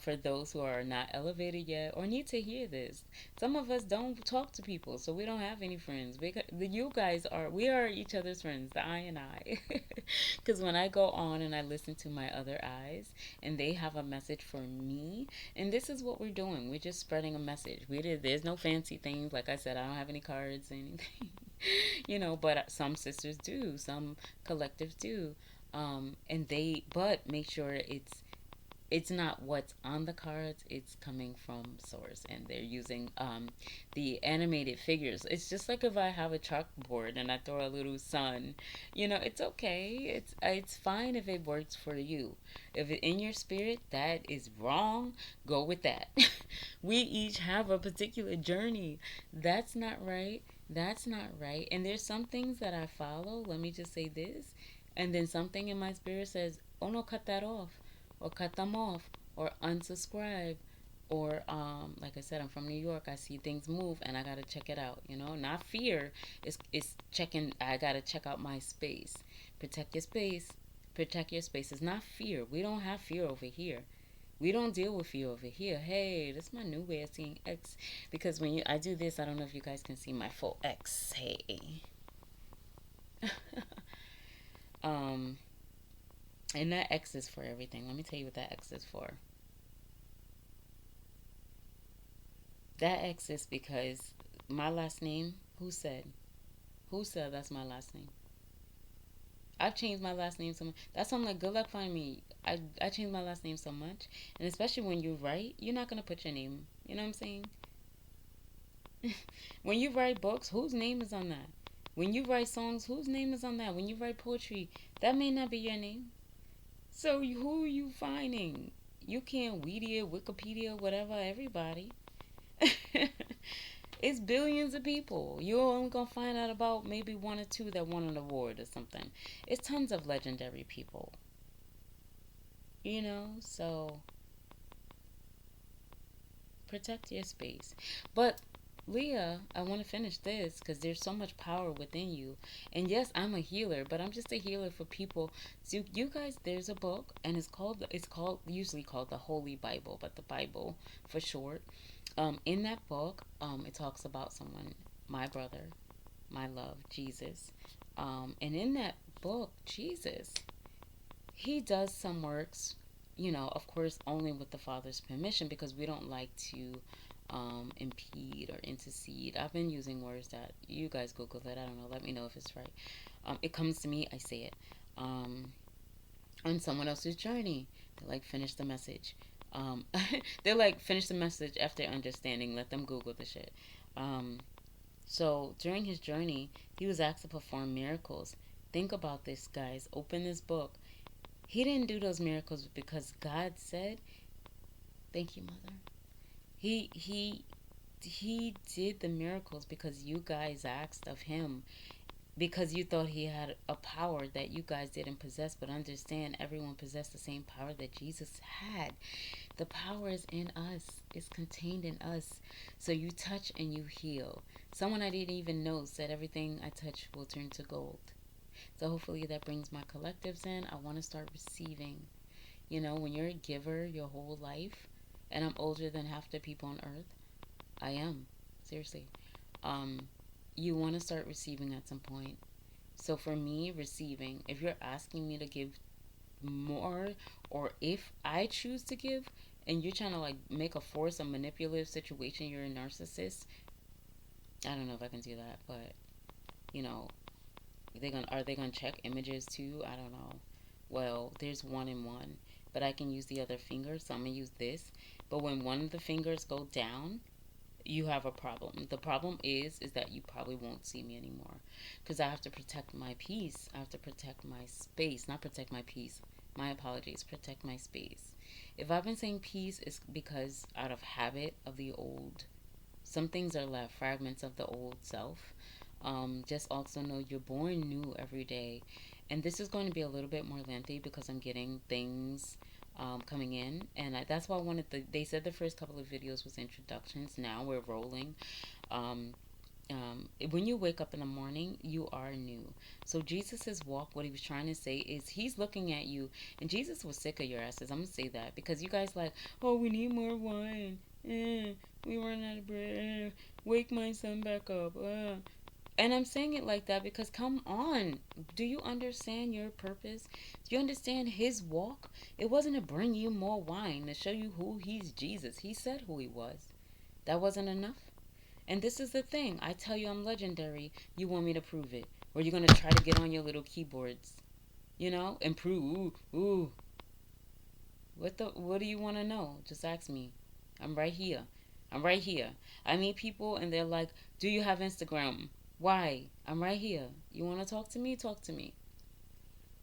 For those who are not elevated yet or need to hear this. Some of us don't talk to people, so we don't have any friends. You guys are, we are each other's friends, the I and I. Because when I go on and I listen to my other eyes and they have a message for me, and this is what we're doing. We're just spreading a message. There's no fancy things. Like I said, I don't have any cards or anything. But some sisters do, some collectives do. But make sure it's not what's on the cards, it's coming from source, and they're using the animated figures. It's just like if I have a chalkboard and I throw a little sun, it's okay. It's fine if it works for you. If it, in your spirit that is wrong, go with that. We each have a particular journey. That's not right. That's not right. And there's some things that I follow, let me just say this, and then something in my spirit says, oh no, cut that off, or cut them off, or unsubscribe, or like I said, I'm from New York. I see things move and I gotta check it out. Not fear. It's checking. I gotta check out my space. Protect your space. Protect your space. It's not fear. We don't have fear over here. We don't deal with fear over here. Hey, that's my new way of seeing X. Because when I do this, I don't know if you guys can see my full X. Hey. um, and that X is for everything. Let me tell you what that X is for. That exists because my last name, who said? Who said that's my last name? I've changed my last name so much. That's why I'm like, good luck finding me. I changed my last name so much. And especially when you write, you're not going to put your name. You know what I'm saying? When you write books, whose name is on that? When you write songs, whose name is on that? When you write poetry, that may not be your name. So who are you finding? You can't Weedia, Wikipedia, whatever, everybody. It's billions of people. You're only gonna find out about maybe one or two that won an award or something. It's tons of legendary people, so protect your space. But Leah, I want to finish this because there's so much power within you. And yes, I'm a healer, but I'm just a healer for people. So you guys, there's a book, and it's called usually called the Holy Bible, but the Bible for short. In that book, it talks about someone, my brother, my love, Jesus. And in that book, Jesus, he does some works, of course, only with the Father's permission because we don't like to impede or intercede. I've been using words that you guys Google it. I don't know. Let me know if it's right. It comes to me, I say it. Um, on someone else's journey. They like finish the message. Um, they're like finish the message after understanding. Let them Google the shit. Um, so during his journey, he was asked to perform miracles. Think about this, guys. Open this book. He didn't do those miracles because God said, "Thank you, Mother." He did the miracles because you guys asked of him, because you thought he had a power that you guys didn't possess. But understand, everyone possessed the same power that Jesus had. The power is in us. It's contained in us. So you touch and you heal. Someone I didn't even know said everything I touch will turn to gold. So hopefully that brings my collectives in. I want to start receiving. When you're a giver your whole life, and I'm older than half the people on earth, I am. Seriously. Um, you want to start receiving at some point. So for me, receiving, if you're asking me to give more, or if I choose to give, and you're trying to like make a force a manipulative situation, you're a narcissist. I don't know if I can do that, but you know, they gonna are they gonna check images too? I don't know. Well, there's one and one, but I can use the other finger, so I'm gonna use this. But when one of the fingers go down, you have a problem. The problem is that you probably won't see me anymore, because I have to protect my peace. I have to protect my space, not protect my peace. My apologies, protect my space. If I've been saying peace, it's because out of habit of the old. Some things are left, fragments of the old self. Just also know you're born new every day. And this is going to be a little bit more lengthy because I'm getting things coming in. And that's why I wanted they said the first couple of videos was introductions. Now we're rolling. Um, when you wake up in the morning, you are new. So Jesus's walk, what he was trying to say is he's looking at you, and Jesus was sick of your asses. I'm gonna say that because you guys like, oh, we need more wine. We run out of bread. Wake my son back up. And I'm saying it like that because come on, do you understand your purpose? Do you understand his walk? It wasn't to bring you more wine to show you who he's Jesus. He said who he was. That wasn't enough. And this is the thing. I tell you I'm legendary. You want me to prove it. Or you're going to try to get on your little keyboards, and prove, ooh. What do you want to know? Just ask me. I'm right here. I'm right here. I meet people and they're like, do you have Instagram? Why? I'm right here. You want to talk to me? Talk to me.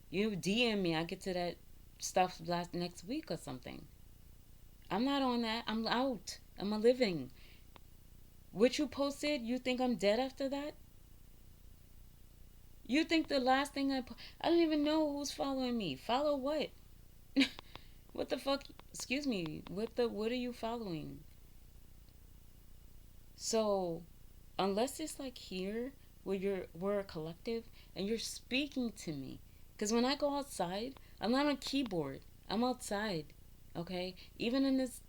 You DM me. I get to that stuff next week or something. I'm not on that. I'm out. I'm a living. What you posted, you think I'm dead after that? You think the last thing I don't even know who's following me. Follow what? What the fuck? Excuse me. What are you following? So, unless it's like here where we're a collective and you're speaking to me. Cuz when I go outside, I'm not on keyboard. I'm outside. Okay? Even in this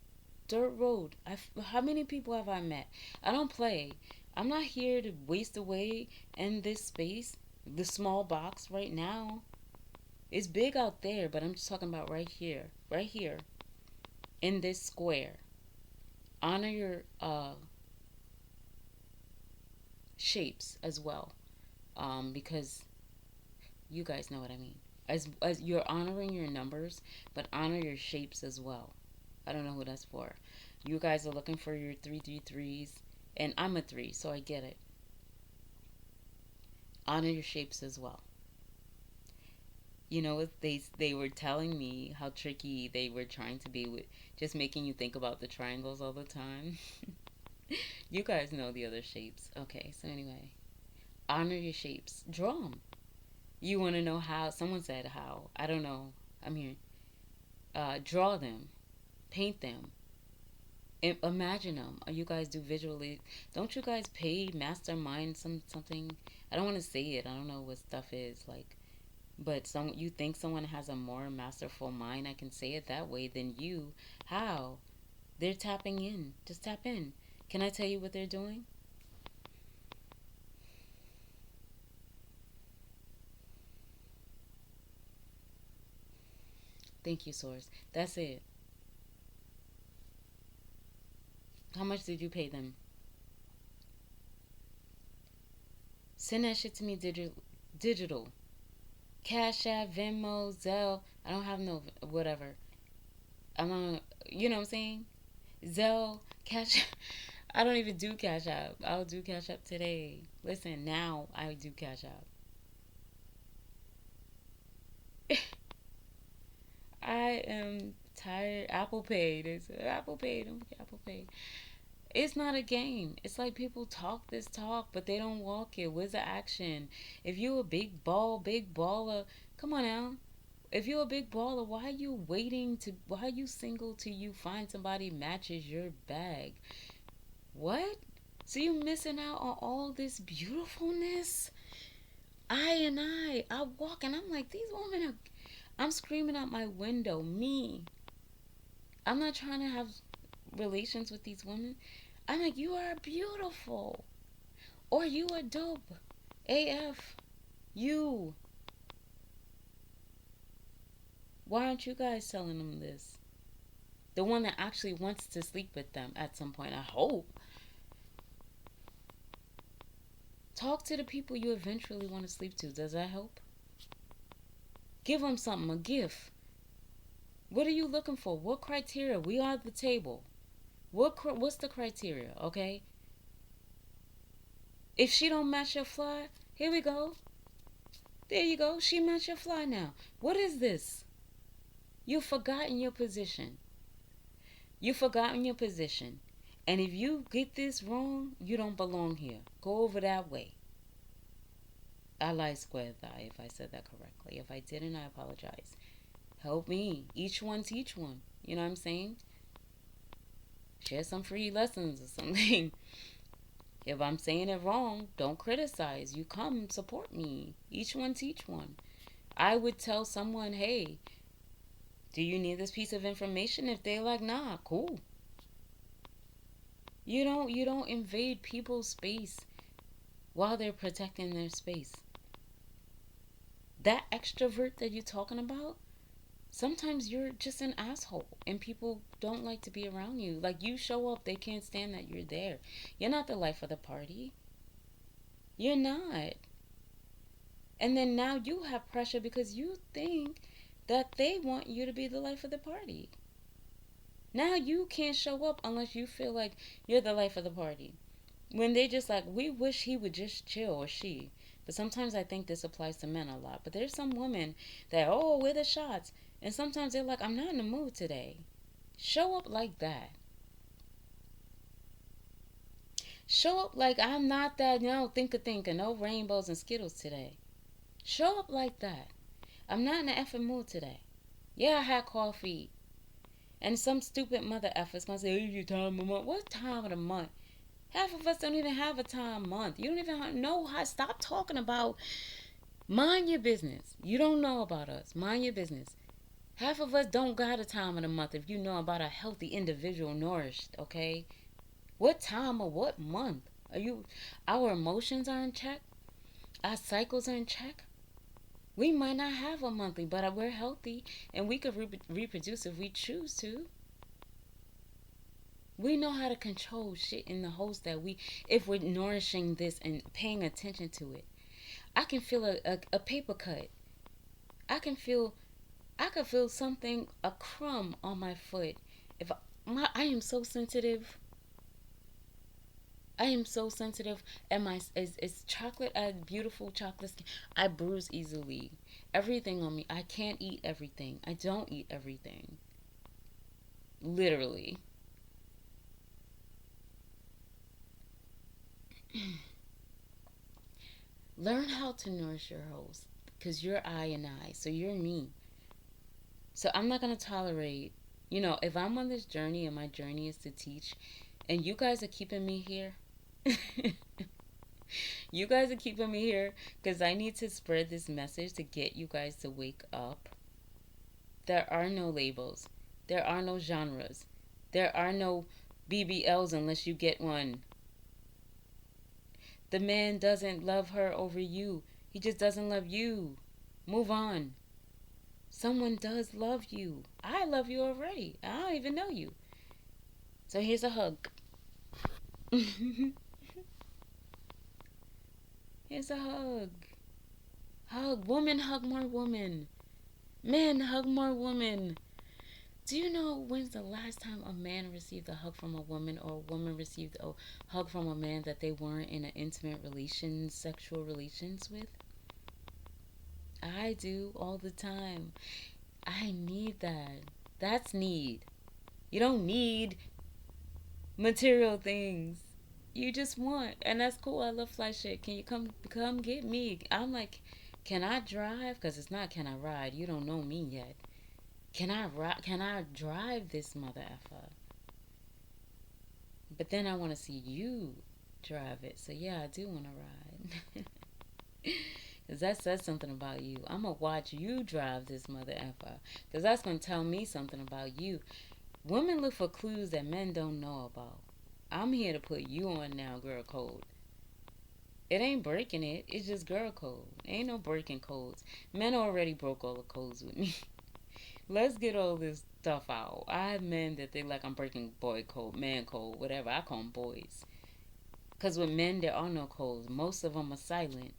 dirt road. How many people have I met? I don't play. I'm not here to waste away in this space, the small box right now. It's big out there, but I'm just talking about right here, in this square. Honor your shapes as well, because you guys know what I mean. As you're honoring your numbers, but honor your shapes as well. I don't know who that's for. You guys are looking for your 333s, and I'm a 3, so I get it. Honor your shapes as well. They were telling me how tricky they were trying to be with just making you think about the triangles all the time. You guys know the other shapes. Okay, so anyway, honor your shapes. Draw them. You want to know how? Someone said how. I don't know. I'm here. Draw them. Paint them. Imagine them. You guys do visually. Don't you guys pay mastermind something? I don't want to say it. I don't know what stuff is like. But you think someone has a more masterful mind? I can say it that way than you. How? They're tapping in. Just tap in. Can I tell you what they're doing? Thank you, Source. That's it. How much did you pay them? Send that shit to me digital. Cash App, Venmo, Zelle. I don't have no whatever. I'm on. You know what I'm saying? Zelle, Cash. I don't even do Cash App. I'll do Cash App today. Listen, now I do Cash App. I am tired. Apple Pay. There's Apple Pay. Don't forget Apple Pay. It's not a game. It's like people talk this talk, but they don't walk it. Where's the action? If you a big baller, come on now. If you're a big baller, why are you waiting to? Why are you single till you find somebody matches your bag? What? So you missing out on all this beautifulness? I walk and I'm like, these women are. I'm screaming out my window, me. I'm not trying to have relations with these women. I'm like, you are beautiful. Or you are dope. AF. You. Why aren't you guys telling them this? The one that actually wants to sleep with them at some point, I hope. Talk to the people you eventually want to sleep to. Does that help? Give them something, a gift. What are you looking for? What criteria? We are at the table. What's the criteria? Okay. If she don't match your fly, here we go. There you go. She match your fly now. What is this? You've forgotten your position. You've forgotten your position. And if you get this wrong, you don't belong here. Go over that way. I like square thigh if I said that correctly. If I didn't, I apologize. Help me. Each one teach one. You know what I'm saying? Share some free lessons or something. If I'm saying it wrong, don't criticize. You come support me. Each one teach one. I would tell someone, hey, do you need this piece of information? If they're like, nah, cool. You don't invade people's space while they're protecting their space. That extrovert that you're talking about, sometimes you're just an asshole and people don't like to be around you. Like, you show up, they can't stand that you're there. You're not the life of the party. You're not. And then now you have pressure because you think that they want you to be the life of the party. Now you can't show up unless you feel like you're the life of the party. When they just like, we wish he would just chill, or she. But sometimes I think this applies to men a lot. But there's some women that, oh, where the shots? And sometimes they're like, I'm not in the mood today. Show up like that. Show up like I'm not that, thinker, no rainbows and Skittles today. Show up like that. I'm not in the effing mood today. Yeah, I had coffee. And some stupid mother effer's gonna say, it's your time of the month. What time of the month? Half of us don't even have a time month. You don't even know how. Stop talking about. Mind your business. You don't know about us. Mind your business. Half of us don't got a time of the month if you know about a healthy individual nourished, okay? What time or what month? Are you our emotions are in check? Our cycles are in check? We might not have a monthly, but we're healthy and we could reproduce if we choose to. We know how to control shit in the host that if we're nourishing this and paying attention to it. I can feel a paper cut. I can feel something, a crumb on my foot. If I am so sensitive. I am so sensitive, and my is chocolate. I have beautiful chocolate skin. I bruise easily. Everything on me. I can't eat everything. I don't eat everything. Literally. Learn how to nourish your host, because you're I and I, so you're me. So I'm not gonna tolerate. If I'm on this journey and my journey is to teach, and you guys are keeping me here. You guys are keeping me here because I need to spread this message to get you guys to wake up. There are no labels. There are no genres. There are no BBLs unless you get one. The man doesn't love her over you. He just doesn't love you. Move on. Someone does love you. I love you already. I don't even know you. So here's a hug. Here's a hug. Hug. Woman, hug more woman. Men, hug more women. Do you know when's the last time a man received a hug from a woman, or a woman received a hug from a man that they weren't in an intimate relations, sexual relations with? I do all the time. I need that. That's need. You don't need material things. You just want, and that's cool. I love fly shit. Can you come get me? I'm like, can I drive? Because it's not can I ride. You don't know me yet. Can I ride? Can I drive this mother effer? But then I want to see you drive it. So yeah, I do want to ride. Because that says something about you. I'm going to watch you drive this mother effer. Because that's going to tell me something about you. Women look for clues that men don't know about. I'm here to put you on now, girl code. It ain't breaking it. It's just girl code. Ain't no breaking codes. Men already broke all the codes with me. Let's get all this stuff out. I have men that think like I'm breaking boy code, man code, whatever. I call them boys. Because with men, there are no codes. Most of them are silent.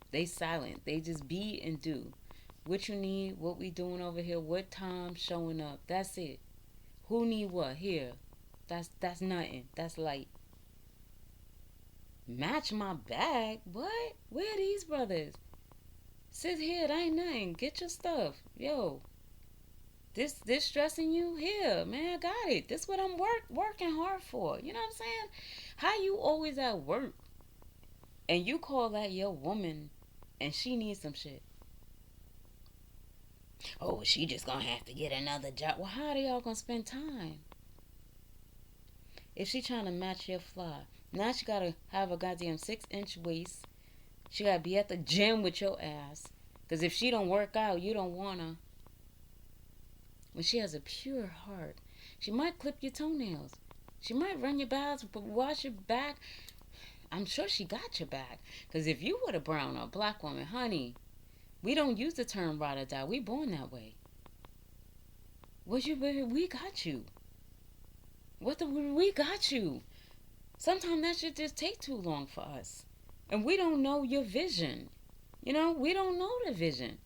They silent. They just be and do. What you need, what we doing over here, what time showing up. That's it. Who need what? Here. That's nothing. That's light. Match my bag? What? Where are these brothers? Sit here, that ain't nothing. Get your stuff. Yo, this stressing you? Here, man, I got it. This what I'm working hard for. You know what I'm saying? How you always at work and you call that your woman and she needs some shit. Oh, she just gonna have to get another job. Well, how are y'all gonna spend time? If she trying to match your fly, now she gotta have a goddamn 6-inch waist. She gotta be at the gym with your ass. Cause if she don't work out, you don't wanna. When she has a pure heart, she might clip your toenails. She might run your baths, but wash your back. I'm sure she got your back. Cause if you were a brown or black woman, honey, we don't use the term ride or die. We born that way. What you? We got you. What the? We got you. Sometimes that should just take too long for us. And we don't know your vision. You know, we don't know the vision.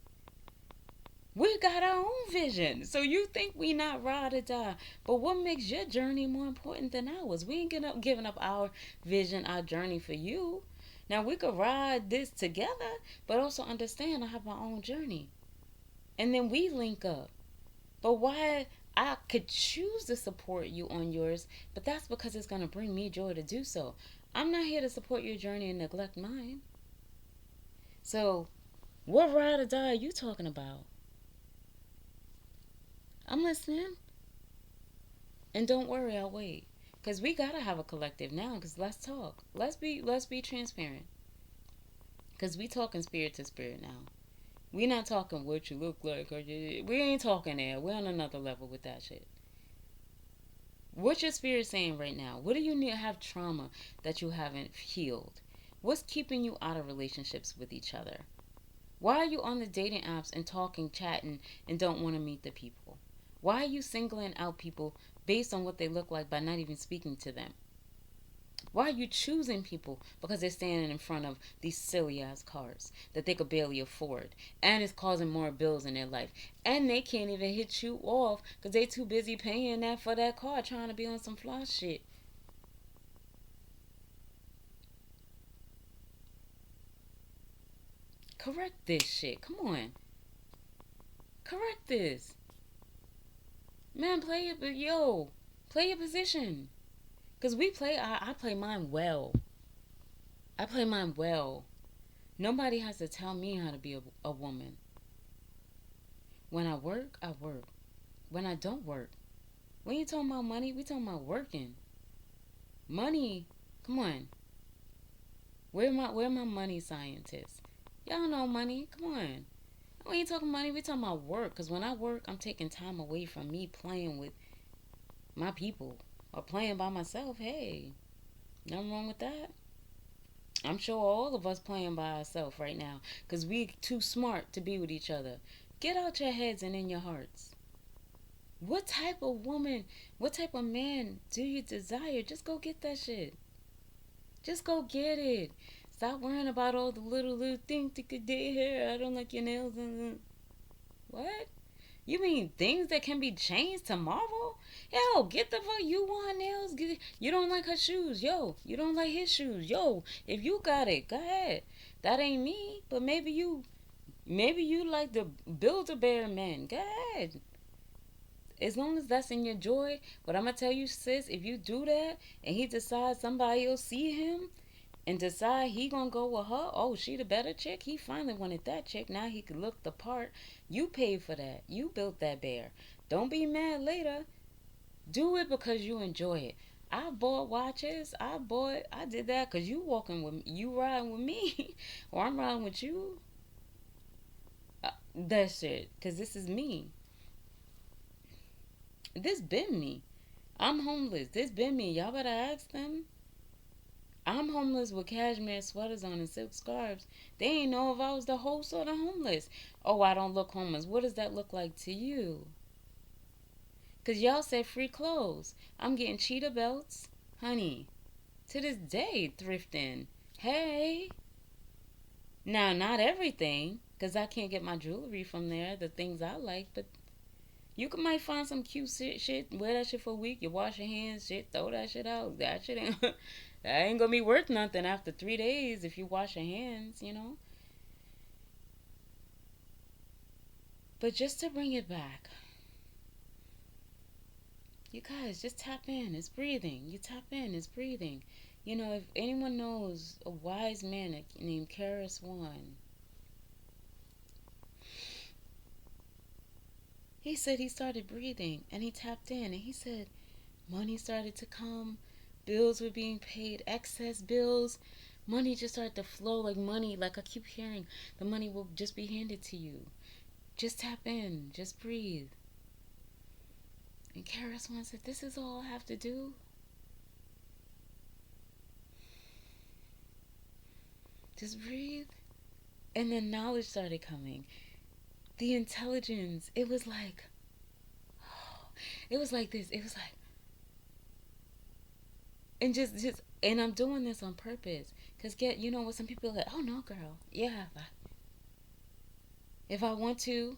We got our own vision. So you think we not ride or die. But what makes your journey more important than ours? We ain't giving up our vision, our journey for you. Now we could ride this together, but also understand I have my own journey. And then we link up. But why I could choose to support you on yours, but that's because it's going to bring me joy to do so. I'm not here to support your journey and neglect mine. So, what ride or die are you talking about? I'm listening. And don't worry, I'll wait. Cause we gotta have a collective now. Cause let's talk. Let's be transparent. Cause we talking spirit to spirit now. We not talking what you look like. We ain't talking there. We're on another level with that shit. What's your spirit saying right now? What do you need to have trauma that you haven't healed? What's keeping you out of relationships with each other? Why are you on the dating apps and talking, chatting, and don't want to meet the people? Why are you singling out people based on what they look like by not even speaking to them? Why are you choosing people because they're standing in front of these silly ass cars that they could barely afford and it's causing more bills in their life and they can't even hit you off because they too busy paying that for that car trying to be on some fly shit? Correct this shit. Come on. Correct this. Man, play your position. Cause I play mine well. I play mine well. Nobody has to tell me how to be a woman. When I work, I work. When I don't work, when you talking about money, we talking about working. Money, come on. Where my money scientists? Y'all know money. Come on. When you talking money, we talking about work. Cause when I work, I'm taking time away from me playing with my people or playing by myself. Hey, nothing wrong with that. I'm sure all of us playing by ourselves right now because we too smart to be with each other. Get out your heads and in your hearts. What type of woman, what type of man do you desire? Just go get that shit. Just go get it. Stop worrying about all the little things that could do here. I don't like your nails. What? You mean things that can be changed tomorrow? Yo, get the fuck. You want nails? You don't like her shoes. Yo, you don't like his shoes. Yo, if you got it, go ahead. That ain't me, but maybe you like the Build-A-Bear men. Go ahead. As long as that's in your joy, but I'm gonna tell you, sis, if you do that and he decides somebody else see him and decide he gonna go with her, oh, she the better chick. He finally wanted that chick. Now he could look the part. You paid for that. You built that bear. Don't be mad later. Do it because you enjoy it. I bought watches. I did that because you walking with me. You riding with me, or I'm riding with you. That's it. Because this is me. This been me. I'm homeless. This been me. Y'all better ask them. I'm homeless with cashmere sweaters on and silk scarves. They ain't know if I was the host or the homeless. Oh, I don't look homeless. What does that look like to you? Because y'all said free clothes. I'm getting cheetah belts. Honey, to this day, thrifting. Hey. Now, not everything, because I can't get my jewelry from there, the things I like, but you might find some cute shit, wear that shit for a week, you wash your hands, shit, throw that shit out. That shit ain't, that ain't gonna be worth nothing after 3 days if you wash your hands, you know? But just to bring it back, you guys just tap in. It's breathing. You tap in. It's breathing. You know, if anyone knows a wise man named Karis One, he said he started breathing and he tapped in and he said money started to come, bills were being paid, excess bills, money just started to flow like money. Like I keep hearing, the money will just be handed to you. Just tap in. Just breathe. And Karis One said, "This is all I have to do. Just breathe." And then knowledge started coming. The intelligence. It was like, it was like this. It was like, and and I'm doing this on purpose. Cause you know what? Some people are like, oh no, girl. Yeah, if I want to,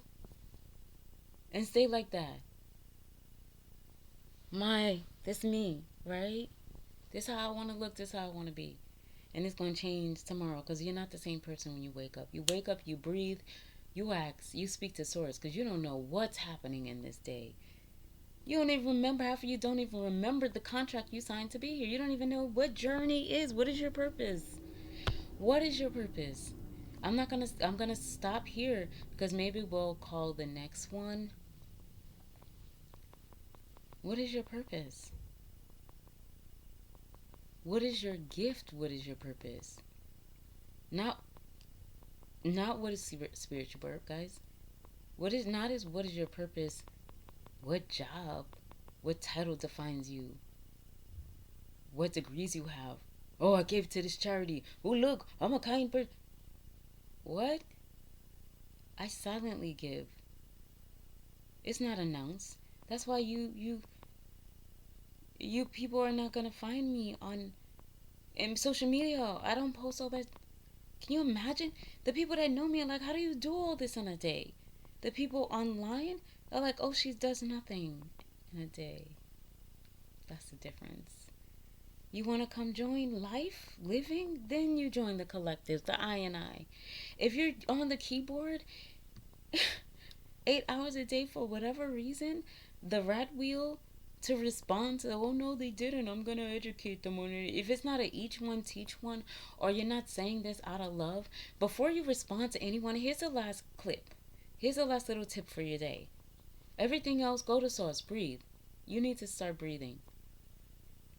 and stay like that. This me, right? This how I want to look. This how I want to be. And it's going to change tomorrow because you're not the same person when you wake up. You wake up, you breathe, you ask, you speak to source because you don't know what's happening in this day. You don't even remember, half of you don't even remember the contract you signed to be here. You don't even know what journey is. What is your purpose? What is your purpose? I'm gonna stop here because maybe we'll call the next one. What is your purpose? What is your gift? What is your purpose? Not not what is spiritual birth, guys. What is not is what is your purpose? What job? What title defines you? What degrees you have? Oh, I gave to this charity. Oh, look, I'm a kind person. What? I silently give. It's not announced. That's why you people are not gonna find me on in social media. I don't post all that. Can you imagine? The people that know me are like, how do you do all this in a day? The people online are like, oh, she does nothing in a day. That's the difference. You want to come join life, living? Then you join the collective, the I and I. If you're on the keyboard 8 hours a day for whatever reason, the rat wheel to respond to, oh no, they didn't, I'm gonna educate them on it. If it's not a each one teach one, or you're not saying this out of love, before you respond to anyone, here's the last clip. Here's the last little tip for your day. Everything else, go to source, breathe. You need to start breathing.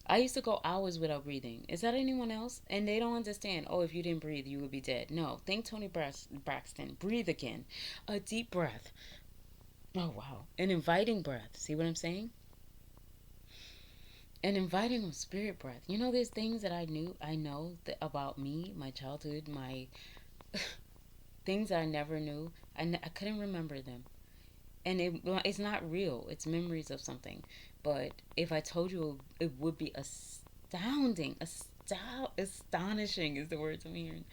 I used to go hours without breathing. Is that anyone else? And they don't understand. Oh, if you didn't breathe, you would be dead. No, think Tony Braxton. Breathe again. A deep breath. Oh, wow. An inviting breath. See what I'm saying? An inviting of spirit breath. You know, there's things that I know about me, my childhood, my things I never knew. I couldn't remember them. And it's not real. It's memories of something. But if I told you, it would be astounding. Astonishing is the words I'm hearing.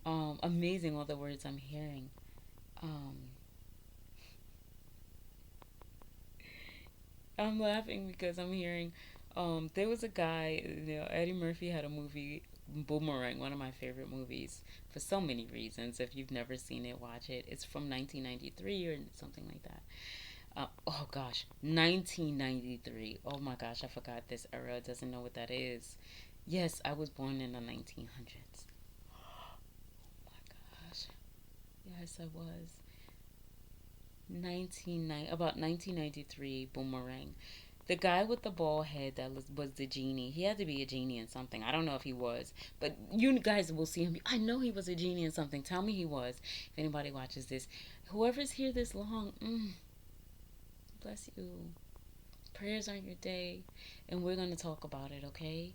Amazing all the words I'm hearing. Um, I'm laughing because I'm hearing. There was a guy. You know, Eddie Murphy had a movie, Boomerang, one of my favorite movies for so many reasons. If you've never seen it, watch it. It's from 1993 or something like that. Oh gosh, 1993. Oh my gosh, I forgot this era. Doesn't know what that is. Yes, I was born in the 1900s. Oh my gosh. Yes, I was. About 1993, Boomerang. The guy with the bald head that was the genie. He had to be a genie in something. I don't know if he was, but you guys will see him. I know he was a genie in something. Tell me he was. If anybody watches this, whoever's here this long, bless you. Prayers on your day, and we're gonna talk about it. Okay?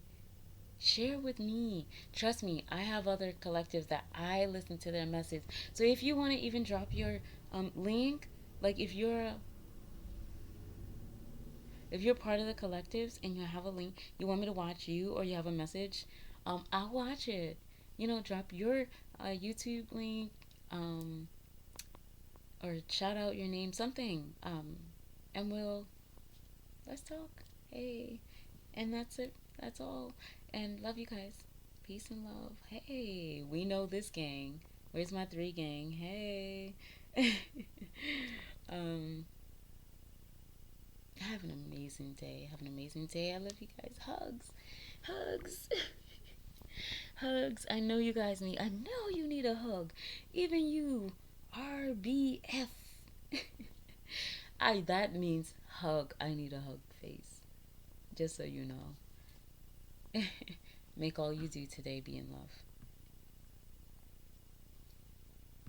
Share with me. Trust me, I have other collectives that I listen to their message. So if you want to even drop your link, like if you're part of the collectives and you have a link, you want me to watch you or you have a message, I'll watch it. You know, drop your YouTube link, um, or shout out your name, something, and let's talk. Hey, and that's it. That's all. And love you guys. Peace and love. Hey, we know this gang. Where's my three gang? Hey. um, have an amazing day. Have an amazing day. I love you guys. Hugs. Hugs. Hugs. I know you guys need, I know you need a hug. Even you, RBF. That means hug. I need a hug face. Just so you know. Make all you do today be in love.